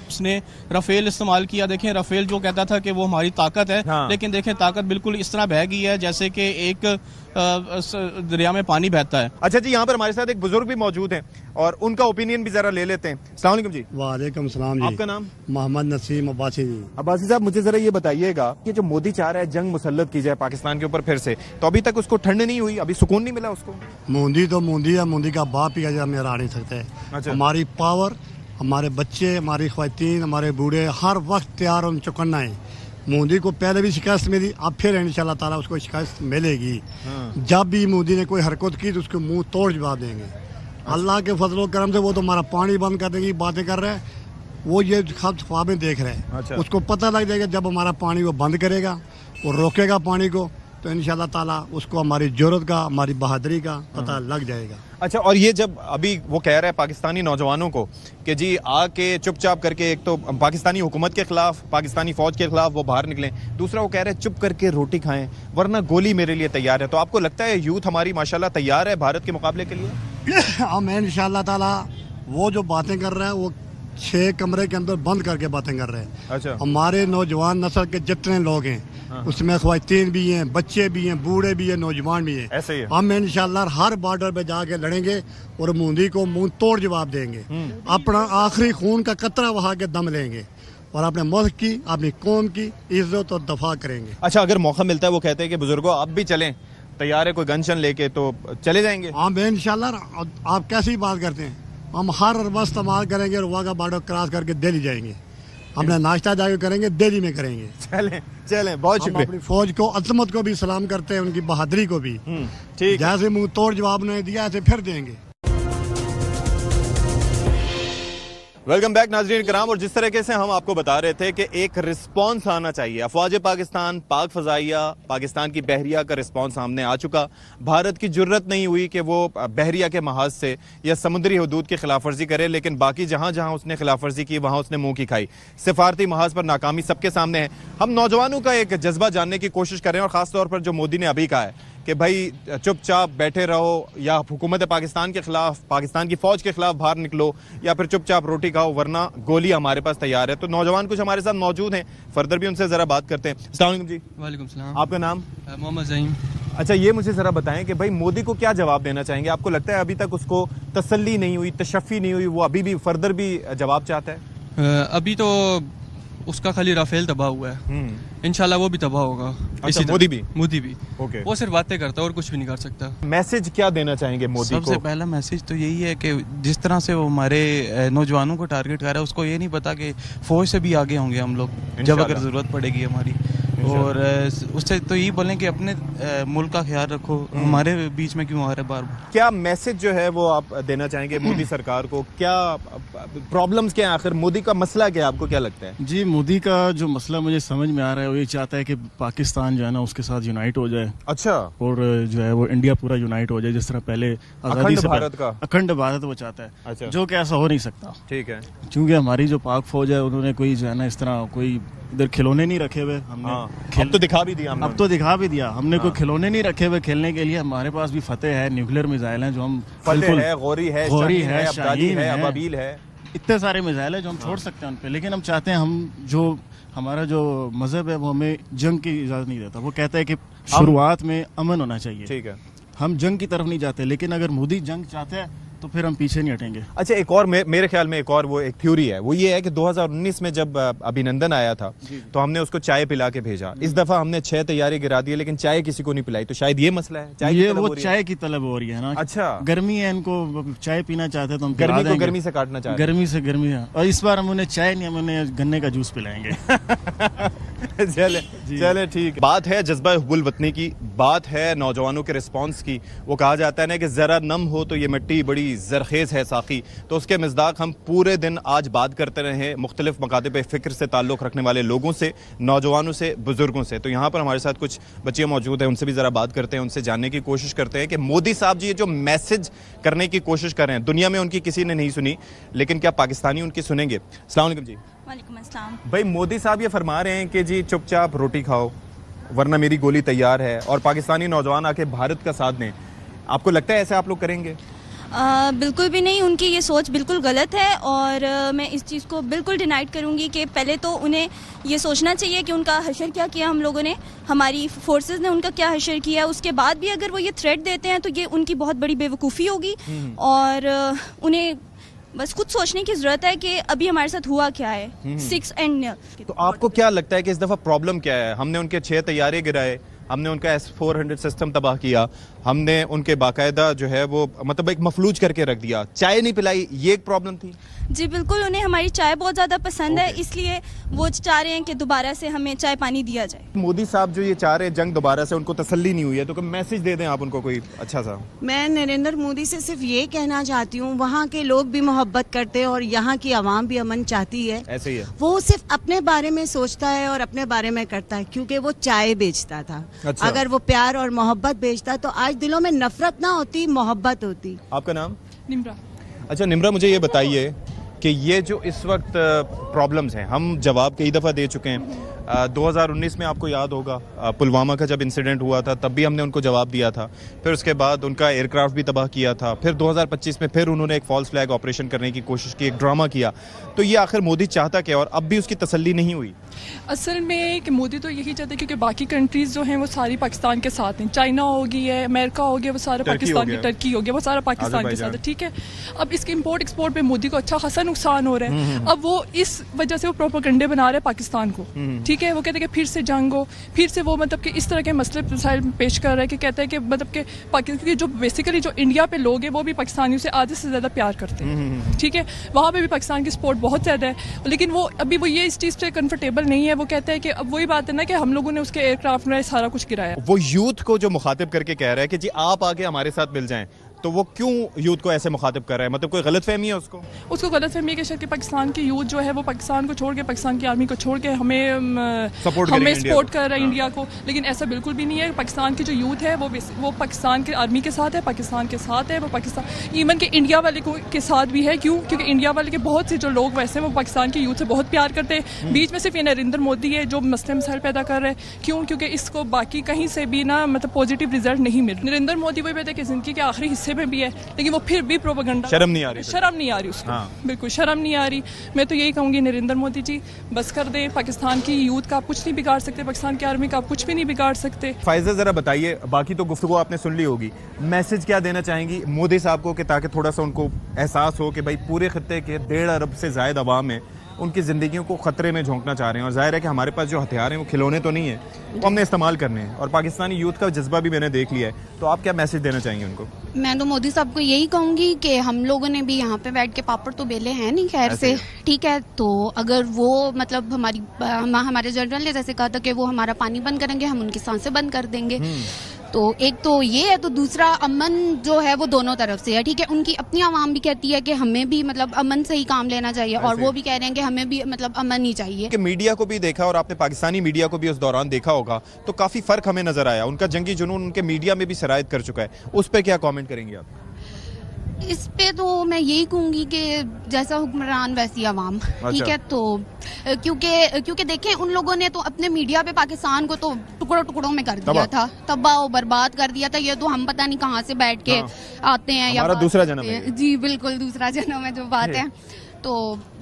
Speaker 17: उसने राफेल इस्तेमाल किया। देखें, राफेल जो कहता था कि वो हमारी ताकत है, लेकिन देखें ताकत बिल्कुल इस तरह बह गई है जैसे कि एक दरिया में पानी बहता है।
Speaker 1: अच्छा जी, यहाँ पर हमारे साथ एक बुजुर्ग भी मौजूद हैं और उनका ओपिनियन भी जरा ले लेते हैं। अस्सलाम वालेकुम जी।
Speaker 18: वालेकुम सलाम जी।
Speaker 1: आपका नाम?
Speaker 18: मोहम्मद नसीम अब्बासी जी।
Speaker 1: अब्बासी साहब, मुझे जरा ये बताइएगा कि जो मोदी चाह रहा है जंग मुसल्लत की जाए पाकिस्तान के ऊपर फिर से, तो अभी तक उसको ठंड नहीं हुई, अभी सुकून नहीं मिला उसको?
Speaker 18: मोदी तो मोदी है, मोदी का बाप ही हम हरा नहीं सकते।
Speaker 1: अच्छा।
Speaker 18: हमारी पावर, हमारे बच्चे, हमारी ख्वातीन, हमारे बूढ़े हर वक्त तैयार हम चुकना है। मोदी को पहले भी शिकस्त मिली, अब फिर इंशाल्लाह ताला उसको शिकस्त मिलेगी। जब भी मोदी ने कोई हरकत की तो उसको मुंह तोड़ जवाब देंगे। अल्लाह के फजलो करम से वो तो हमारा पानी बंद कर देगी, बातें कर रहे हैं, वो ये ख्वाबें देख रहे हैं।
Speaker 1: अच्छा।
Speaker 18: उसको पता लग जाएगा जब हमारा पानी वो बंद करेगा, वो रोकेगा पानी को, तो इंशाल्लाह ताला उसको हमारी जरूरत का, हमारी बहादुरी का पता लग जाएगा।
Speaker 1: अच्छा, और ये जब अभी वो कह रहा है पाकिस्तानी नौजवानों को कि जी आके चुपचाप करके, एक तो पाकिस्तानी हुकूमत के खिलाफ, पाकिस्तानी फौज के खिलाफ वो बाहर निकलें, दूसरा वो कह रहे हैं चुप करके रोटी खाएं वरना गोली मेरे लिए तैयार है। तो आपको लगता है यूथ हमारी माशाल्लाह तैयार है भारत के मुकाबले के लिए?
Speaker 18: हम इंशाल्लाह ताला वो जो बातें कर रहे हैं वो 6 कमरे के अंदर बंद करके बातें कर रहे हैं।
Speaker 1: अच्छा।
Speaker 18: हमारे नौजवान नस्ल के जितने लोग हैं उसमें ख्वातीन भी हैं, बच्चे भी हैं, बूढ़े भी हैं, नौजवान भी हैं।
Speaker 1: ऐसे ही
Speaker 18: हम इंशाल्लाह हर बॉर्डर पे जाके लड़ेंगे और मोदी को मुंह तोड़ जवाब देंगे। अपना आखिरी खून का कतरा बहा के दम लेंगे और अपने मुल्क की, अपनी कौम की इज्जत और दफा करेंगे।
Speaker 1: अच्छा, अगर मौका मिलता है, वो कहते हैं कि बुजुर्गों आप भी चलें, तैयार है कोई गनशन लेके, तो चले जाएंगे?
Speaker 18: हम इंशाल्लाह। आप कैसी बात करते हैं? हम हर अरबा इस्तेमाल करेंगे और वाघा बॉर्डर क्रॉस करके दिल्ली जाएंगे। हमने नाश्ता जाके करेंगे, दिल्ली में करेंगे।
Speaker 1: चलें, बहुत शुक्रिया।
Speaker 18: अपनी फौज को, अजमत को भी सलाम करते हैं, उनकी बहादुरी को भी।
Speaker 1: ठीक,
Speaker 18: जैसे मुंह तोड़ जवाब नहीं दिया ऐसे फिर देंगे।
Speaker 1: वेलकम बैक नाज़रीन किराम। और जिस तरीके से हम आपको बता रहे थे कि एक रिस्पांस आना चाहिए, अफवाज पाकिस्तान, पाक फजाइया, पाकिस्तान की बहरिया का रिस्पांस सामने आ चुका। भारत की जुर्रत नहीं हुई कि वो बहरिया के महाज से या समुद्री हदूद की खिलाफ वर्जी करे, लेकिन बाकी जहां जहां उसने खिलाफ वर्जी की वहां उसने मुंह की खाई। सिफारती महाज पर नाकामी सबके सामने है। हम नौजवानों का एक जज्बा जानने की कोशिश करें और खासतौर पर जो मोदी ने अभी कहा है कि भाई चुपचाप बैठे रहो या हुकूमत पाकिस्तान के खिलाफ, पाकिस्तान की फौज के खिलाफ बाहर निकलो, या फिर चुपचाप रोटी खाओ वरना गोली हमारे पास तैयार है। तो नौजवान कुछ हमारे साथ मौजूद हैं, फर्दर भी उनसे जरा बात करते हैं। अस्सलाम वालेकुम जी।
Speaker 17: वालेकुम सलाम।
Speaker 1: आपका नाम?
Speaker 17: मोहम्मद ज़हीम।
Speaker 1: अच्छा, ये मुझे जरा बताएं कि भाई मोदी को क्या जवाब देना चाहेंगे? आपको लगता है अभी तक उसको तसल्ली नहीं हुई, तशफ़ी नहीं हुई, वो अभी भी फर्दर भी जवाब चाहता है?
Speaker 17: अभी तो उसका खाली राफेल तबाह हुआ है, इंशाल्लाह वो भी तबाह होगा।
Speaker 1: अच्छा, मोदी भी
Speaker 17: ओके। वो सिर्फ बातें करता है और कुछ भी नहीं कर सकता।
Speaker 1: मैसेज क्या देना चाहेंगे मोदी को?
Speaker 19: सबसे पहला मैसेज तो यही है कि जिस तरह से वो हमारे नौजवानों को टारगेट कर रहा है, उसको ये नहीं पता कि फौज से भी आगे होंगे हम लोग जब अगर जरूरत पड़ेगी हमारी। और उससे तो यही बोलें कि अपने मुल्क का ख्याल रखो, हमारे बीच में क्यों आ रहे बार बार।
Speaker 1: क्या मैसेज जो है वो आप देना चाहेंगे मोदी सरकार को? क्या प्रॉब्लम्स क्या है, आखिर मोदी का मसला क्या है, आपको क्या लगता है?
Speaker 20: जी, मोदी का जो मसला मुझे समझ में आ रहा है वो ये चाहता है कि पाकिस्तान जो है ना उसके साथ यूनाइट हो जाए।
Speaker 1: अच्छा।
Speaker 20: और जो है वो इंडिया पूरा यूनाइट हो जाए, जिस तरह पहले आजादी से
Speaker 1: भारत का
Speaker 20: अखंड भारत वो चाहता है।
Speaker 1: अच्छा।
Speaker 20: जो कि ऐसा हो नहीं सकता।
Speaker 1: ठीक है।
Speaker 20: क्योंकि हमारी जो पाक फौज है उन्होंने कोई जो है ना इस तरह कोई इधर खिलौने नहीं रखे हुए। हमने
Speaker 1: अब तो दिखा भी दिया,
Speaker 20: अब तो दिखा भी दिया हमने। कोई खिलौने नहीं रखे हुए खेलने के लिए। हमारे पास भी फतेह है, न्यूक्लियर मिसाइल हैं जो हम
Speaker 1: फतेह है, गौरी है,
Speaker 20: शाहीन है,
Speaker 1: अबाबील है,
Speaker 20: इतने सारे मिसाइल है जो हम छोड़ सकते हैं उन पे। लेकिन हम चाहते हैं, हम जो हमारा जो मजहब है वो हमें जंग की इजाजत नहीं देता। वो कहता है कि शुरुआत में अमन होना चाहिए।
Speaker 1: ठीक है।
Speaker 20: हम जंग की तरफ नहीं जाते, लेकिन अगर मोदी जंग चाहते हैं तो फिर हम पीछे नहीं हटेंगे।
Speaker 1: अच्छा, एक और मेरे ख्याल में एक और वो एक थ्योरी है, वो ये है कि 2019 में जब अभिनंदन आया था तो हमने उसको चाय पिला के भेजा। इस दफा हमने 6 तैयारी गिरा दी लेकिन चाय किसी को नहीं पिलाई। तो शायद ये मसला है, चाय
Speaker 20: ये वो चाय की तलब हो रही है ना।
Speaker 1: अच्छा।
Speaker 20: गर्मी है, इनको चाय पीना चाहते तो हम
Speaker 1: गर्मी को गर्मी से काटना चाहते हैं।
Speaker 20: गर्मी से गर्मी है। और इस बार हम उन्हें चाय नहीं, हम उन्हें गन्ने का जूस पिलाएंगे।
Speaker 1: चले ठीक। बात है जज्बा हुब्बुल वतनी की, बात है नौजवानों के रिस्पांस की। वो कहा जाता है ना कि जरा नम हो तो ये मिट्टी बड़ी जरखेज है साकी। तो उसके मिज़दाक हम पूरे दिन आज बात करते रहे मुख्तलिफ मकातिब फ़िक्र से ताल्लुक़ रखने वाले लोगों से, नौजवानों से, बुजुर्गों से। तो यहाँ पर हमारे साथ कुछ बच्चे मौजूद हैं, उनसे भी ज़रा बात करते हैं, उनसे जानने की कोशिश करते हैं कि मोदी साहब जी ये जो मैसेज करने की कोशिश कर रहे हैं, दुनिया में उनकी किसी ने नहीं सुनी, लेकिन क्या पाकिस्तानी उनकी सुनेंगे? अस्सलाम वालेकुम जी।
Speaker 21: वालेकुम अस्सलाम।
Speaker 1: भाई मोदी साहब ये फरमा रहे हैं कि जी चुपचाप रोटी खाओ वरना मेरी गोली तैयार है, और पाकिस्तानी नौजवान आके भारत का साथ दें, आपको लगता है ऐसे आप लोग करेंगे?
Speaker 21: बिल्कुल भी नहीं, उनकी ये सोच बिल्कुल गलत है और मैं इस चीज़ को बिल्कुल डिनाइट करूंगी कि पहले तो उन्हें ये सोचना चाहिए कि उनका हशर क्या किया हम लोगों ने, हमारी फोर्सेस ने उनका क्या हशर किया। उसके बाद भी अगर वो ये थ्रेट देते हैं तो ये उनकी बहुत बड़ी बेवकूफ़ी होगी और उन्हें बस कुछ सोचने की जरूरत है कि अभी हमारे साथ हुआ क्या है 6 एंड।
Speaker 1: तो आपको क्या लगता है कि इस दफ़ा प्रॉब्लम क्या है? हमने उनके 6 तैयारे गिराए, हमने उनका S-400 सिस्टम तबाह किया, हमने उनके बाकायदा जो है वो मतलब एक मफलूज करके रख दिया, चाय नहीं पिलाई, ये एक प्रॉब्लम थी?
Speaker 21: जी बिल्कुल, उन्हें हमारी चाय बहुत ज़्यादा पसंद है, इसलिए वो चाह रहे हैं कि दोबारा से हमें चाय पानी दिया जाए।
Speaker 1: मोदी साहब जो ये चाह रहे हैं जंग दोबारा से, उनको तसल्ली नहीं हुई है, तो कोई मैसेज दे दें आप उनको कोई अच्छा सा।
Speaker 22: मैं नरेंद्र मोदी से सिर्फ ये कहना चाहती हूँ, वहाँ के लोग भी मोहब्बत करते हैं और यहाँ की आवाम भी अमन चाहती है।
Speaker 1: ऐसे ही है, वो
Speaker 22: सिर्फ अपने बारे में सोचता है और अपने बारे में करता है, क्योंकि वो चाय बेचता था।
Speaker 1: अच्छा।
Speaker 22: अगर वो प्यार और मोहब्बत बेचता तो आज दिलों में नफरत ना होती, मोहब्बत होती।
Speaker 1: आपका नाम?
Speaker 23: निम्रा।
Speaker 1: अच्छा निम्रा, मुझे ये बताइए कि ये जो इस वक्त प्रॉब्लम्स हैं, हम जवाब कई दफ़ा दे चुके हैं। 2019 में आपको याद होगा पुलवामा का जब इंसिडेंट हुआ था, तब भी हमने उनको जवाब दिया था। फिर उसके बाद उनका एयरक्राफ्ट भी तबाह किया था। फिर 2025 में फिर उन्होंने एक फॉल्स फ्लैग ऑपरेशन करने की कोशिश की, एक ड्रामा किया। तो ये आखिर मोदी चाहता क्या, और अब भी उसकी तसल्ली नहीं हुई?
Speaker 23: असल में कि मोदी तो यही चाहते हैं क्योंकि बाकी कंट्रीज जो हैं वो सारी पाकिस्तान के साथ हैं। चाइना हो गई है, अमेरिका हो गया, वो सारा पाकिस्तान की, टर्की हो गया, वो सारा पाकिस्तान के साथ है। ठीक है, अब इसके इंपोर्ट एक्सपोर्ट पे मोदी को अच्छा खासा नुकसान हो रहा है। अब वो इस वजह से वो प्रोपेगेंडे बना रहे हैं पाकिस्तान को। ठीक है, वो कहते हैं कि फिर से जंग हो, फिर से वो मतलब कि इस तरह के मसले मसाइल पेश कर रहे हैं कि कहते हैं कि मतलब कि क्योंकि जो बेसिकली जो इंडिया पे लोग हैं वो भी पाकिस्तानियों से आधे से ज्यादा प्यार करते हैं। ठीक है, वहाँ पे भी पाकिस्तान की सपोर्ट बहुत ज्यादा है, लेकिन वो अभी वो ये इस चीज से कंफर्टेबल नहीं है। वो कहते हैं कि अब वही बात है ना कि हम लोगों ने उसके एयरक्राफ्ट में सारा कुछ गिराया।
Speaker 1: वो यूथ को जो मुखातिब करके कह रहा है कि जी आप आके हमारे साथ मिल जाएं, तो वो क्यों यूथ को ऐसे मुखातिब कर रहा है? मतलब कोई गलतफहमी है उसको
Speaker 23: गलतफहमी है कि शायद पाकिस्तान की यूथ जो है वो पाकिस्तान को छोड़ के, पाकिस्तान की आर्मी को छोड़ के हमें सपोर्ट कर रहा है इंडिया को, लेकिन ऐसा बिल्कुल भी नहीं है। पाकिस्तान की जो यूथ है वो पाकिस्तान की आर्मी के साथ है, पाकिस्तान के साथ है, वो पाकिस्तान इवन के इंडिया वाले के साथ भी है। क्यों? क्योंकि इंडिया वाले के बहुत से जो लोग वैसे वो पाकिस्तान की यूथ से बहुत प्यार करते हैं। बीच में सिर्फ ये नरेंद्र मोदी है जो मसले मसाइल पैदा कर रहे हैं। क्यों? क्योंकि इसको बाकी कहीं से भी ना मतलब पॉजिटिव रिजल्ट नहीं मिल। नरेंद्र मोदी वही कहते हैं कि जिंदगी के आखिरी हिस्से में भी है, लेकिन वो फिर भी प्रोपेगेंडा, शर्म नहीं आ रही उसको। बिल्कुल शर्म नहीं आ रही। मैं तो यही कहूंगी नरेंद्र मोदी जी बस कर दें, पाकिस्तान की यूथ का आप कुछ नहीं बिगाड़ सकते, पाकिस्तान की आर्मी का आप कुछ भी नहीं बिगाड़ सकते।
Speaker 1: फाइजा जरा बताइए, बाकी तो गुफ्तगू आपने सुन ली होगी, मैसेज क्या देना चाहेंगी मोदी साहब को कि ताकि थोड़ा सा उनको एहसास हो कि भाई पूरे खत्ते के 1.5 अरब से ज्यादा अवाम है, उनकी जिंदगियों को खतरे में झोंकना चाह रहे हैं, और जाहिर है कि हमारे पास जो हथियार हैं वो खिलौने तो नहीं है, वो हमने इस्तेमाल करने हैं, और पाकिस्तानी यूथ का जज्बा भी मैंने देख लिया है। तो आप क्या मैसेज देना चाहेंगे उनको?
Speaker 24: मैं तो मोदी साहब को यही कहूंगी कि हम लोगों ने भी यहाँ पे बैठ के पापड़ तो बेले हैं नहीं खैर से, ठीक है, तो अगर वो मतलब हमारे जनरल ने जैसे कहा था कि वो हमारा पानी बंद करेंगे, हम उनकी सांसें बंद कर देंगे, तो एक तो ये है, तो दूसरा अमन जो है वो दोनों तरफ से है। ठीक है, उनकी अपनी आवाम भी कहती है कि हमें भी मतलब अमन से ही काम लेना चाहिए, और वो भी कह रहे हैं कि हमें भी मतलब अमन ही चाहिए।
Speaker 1: कि मीडिया को भी देखा, और आपने पाकिस्तानी मीडिया को भी उस दौरान देखा होगा, तो काफी फर्क हमें नजर आया। उनका जंगी जुनून उनके मीडिया में भी सरायत कर चुका है, उस पर क्या कमेंट करेंगे आप?
Speaker 24: इस पे तो मैं यही कहूंगी कि जैसा हुक्मरान वैसी आवाम। ठीक है, तो क्योंकि देखें उन लोगों ने तो अपने मीडिया पे पाकिस्तान को तो टुकड़ों टुकड़ों में कर दिया था, तबाह बर्बाद कर दिया था। ये तो हम पता नहीं कहाँ से बैठ के आते हैं, या
Speaker 1: दूसरा जन्म है।
Speaker 24: जी बिल्कुल दूसरा जन्म है जो बात है। तो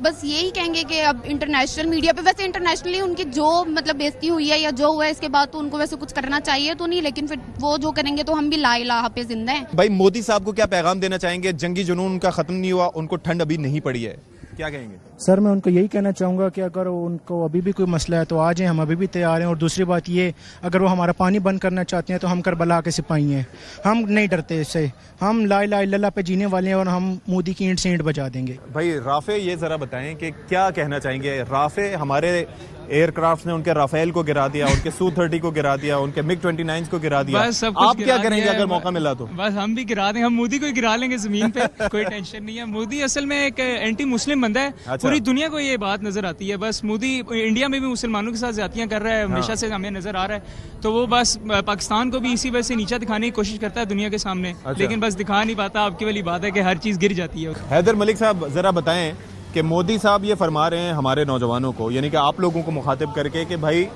Speaker 24: बस यही कहेंगे कि अब इंटरनेशनल मीडिया पे, वैसे इंटरनेशनली उनकी जो मतलब बेइज्जती हुई है या जो हुआ है, इसके बाद तो उनको वैसे कुछ करना चाहिए तो नहीं, लेकिन फिर वो जो करेंगे तो हम भी ला इलाहा पे जिंदा हैं।
Speaker 1: भाई मोदी साहब को क्या पैगाम देना चाहेंगे? जंगी जुनून उनका खत्म नहीं हुआ, उनको ठंड अभी नहीं पड़ी है, क्या कहेंगे?
Speaker 25: सर मैं उनको यही कहना चाहूँगा कि अगर उनको अभी भी कोई मसला है तो आ जाएं, हम अभी भी तैयार हैं। और दूसरी बात ये, अगर वो हमारा पानी बंद करना चाहते हैं तो हम करबला के सिपाही हैं, हम नहीं डरते इससे, हम ला इलाहा इल्लल्लाह पे जीने वाले हैं, और हम मोदी की ईंट से ईंट बजा देंगे।
Speaker 1: भाई राफे, ये जरा बताएं कि क्या कहना चाहेंगे? राफे हमारे एयरक्राफ्ट ने उनके राफेल को गिरा दिया, उनके Su-30 को गिरा दिया, उनके MiG-29 को गिरा दिया। आप क्या करेंगे अगर मौका मिला तो?
Speaker 14: बस हम भी गिरा देंगे, हम मोदी को ही गिरा लेंगे जमीन पे। कोई टेंशन नहीं है। मोदी असल में एक एंटी मुस्लिम बंदा है। अच्छा। पूरी दुनिया को ये बात नजर आती है। बस मोदी इंडिया में भी मुसलमानों के साथ ज्यादतियां कर रहा है, हमेशा से हमें नजर आ रहा है। तो वो बस पाकिस्तान को भी इसी वजह से नीचा दिखाने की कोशिश करता है दुनिया के सामने। अच्छा। लेकिन बस दिखा नहीं पाता। आपकी वाली बात है कि हर चीज गिर जाती है।
Speaker 1: हैदर मलिक साहब जरा बताएं कि मोदी साहब ये फरमा रहे हैं हमारे नौजवानों को, यानी कि आप लोगों को मुखातिब करके कि भाई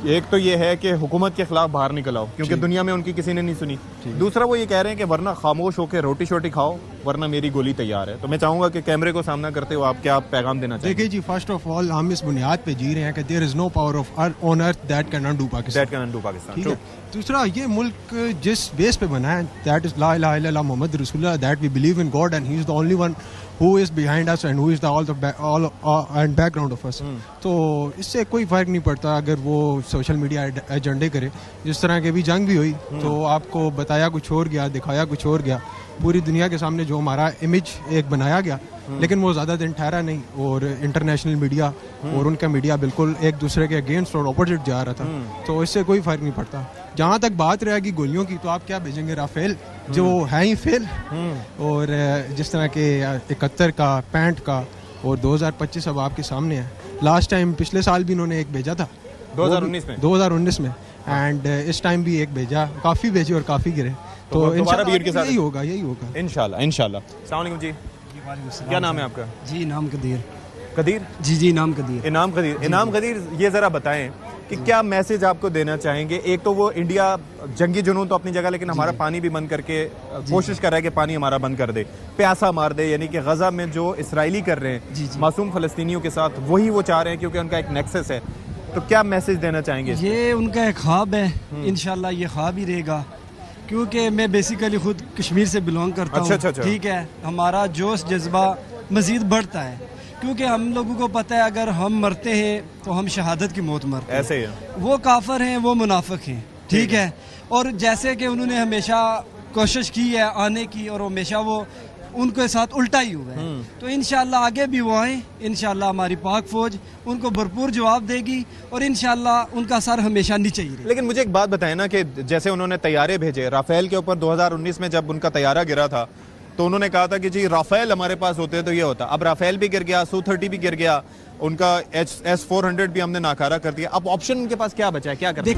Speaker 1: एक तो ये है कि हुकूमत के खिलाफ बाहर निकल आओ, क्योंकि दुनिया में उनकी किसी ने नहीं सुनी। दूसरा वो ये कह रहे हैं कि वरना खामोश होकर रोटी शोटी खाओ, वरना मेरी गोली तैयार है। तो मैं चाहूंगा कि कैमरे को सामना करते हो आप क्या पैगाम देना चाहिए?
Speaker 2: देखिए जी, फर्स्ट ऑफ ऑल हम इस बुनियाद पे जी रहे हैं कि there is no power of on earth that can not do Pakistan. ठीक है। दूसरा, ये मुल्क जिस बेस पे बना है, दैट इज ला इलाहा इल्लल्लाह मुहम्मद रसूलुल्लाह, that we believe in God and he is the only one who is behind us and who is the all and background of us। तो इससे कोई फर्क नहीं पड़ता अगर वो सोशल मीडिया एजेंडे करे। जिस तरह की भी जंग भी हुई तो आपको बताया कुछ और गया, दिखाया कुछ और गया। पूरी दुनिया के सामने जो हमारा इमेज एक बनाया गया, लेकिन वो ज़्यादा दिन ठहरा नहीं और इंटरनेशनल मीडिया और उनका मीडिया बिल्कुल एक दूसरे के अगेंस्ट और अपोजिट जा रहा था। तो इससे कोई फ़र्क नहीं पड़ता। जहाँ तक बात रहेगी गोलियों की, तो आप क्या भेजेंगे? राफेल जो है ही फेल। और जिस तरह के 71 का 65 का और 2025 अब आपके सामने है। लास्ट टाइम पिछले साल भी इन्होंने एक भेजा था 2019 में एंड इस टाइम भी एक भेजा, काफ़ी भेजे और काफ़ी गिरे। तो यही होगा
Speaker 1: इंशाल्लाह। अस्सलाम वालेकुम जी, क्या नाम है आपका?
Speaker 3: जी नाम कदीर।
Speaker 1: कदीर
Speaker 3: जी नाम कदीर।
Speaker 1: इनाम कदीर, ये ज़रा बताएं कि क्या मैसेज आपको देना चाहेंगे? एक तो वो इंडिया जंगी जुनून तो अपनी जगह, लेकिन हमारा पानी भी बंद करके कोशिश कर रहा है कि पानी हमारा बंद कर दे, प्यासा मार दे। यानी कि गजा में जो इसराइली कर रहे हैं मासूम फलस्तीनियों के साथ, वही वो चाह रहे हैं क्योंकि उनका एक नेक्सस है। तो क्या मैसेज देना चाहेंगे?
Speaker 3: ये उनका एक ख्वाब है, इंशाल्लाह ये ख्वाब ही रहेगा। क्योंकि मैं बेसिकली खुद कश्मीर से बिलोंग करता हूँ। ठीक है, हमारा जोश जज्बा मजीद बढ़ता है क्योंकि हम लोगों को पता है अगर हम मरते हैं तो हम शहादत की मौत मरते हैं।
Speaker 1: ऐसे ही है।
Speaker 3: वो काफिर हैं, वो मुनाफिक हैं। ठीक है। और जैसे कि उन्होंने हमेशा कोशिश की है आने की और हमेशा वो उनके साथ उल्टा ही हुआ है। तो इंशाल्लाह आगे भी वो आए, इंशाल्लाह हमारी पाक फौज उनको भरपूर जवाब देगी और इंशाल्लाह उनका सर हमेशा नीचे ही रहेगा।
Speaker 1: लेकिन मुझे एक बात बताएं ना कि जैसे उन्होंने तैयारे भेजे राफेल के ऊपर 2019 में, जब उनका तैयारा गिरा था तो उन्होंने कहा था कि जी राफेल हमारे पास होते तो ये होता। अब राफेल भी गिर गया, Su-30 भी गिर गया, उनका S-400 भी हमने नाकारा कर दिया। अब ऑप्शन उनके पास क्या बचा है, क्या करें?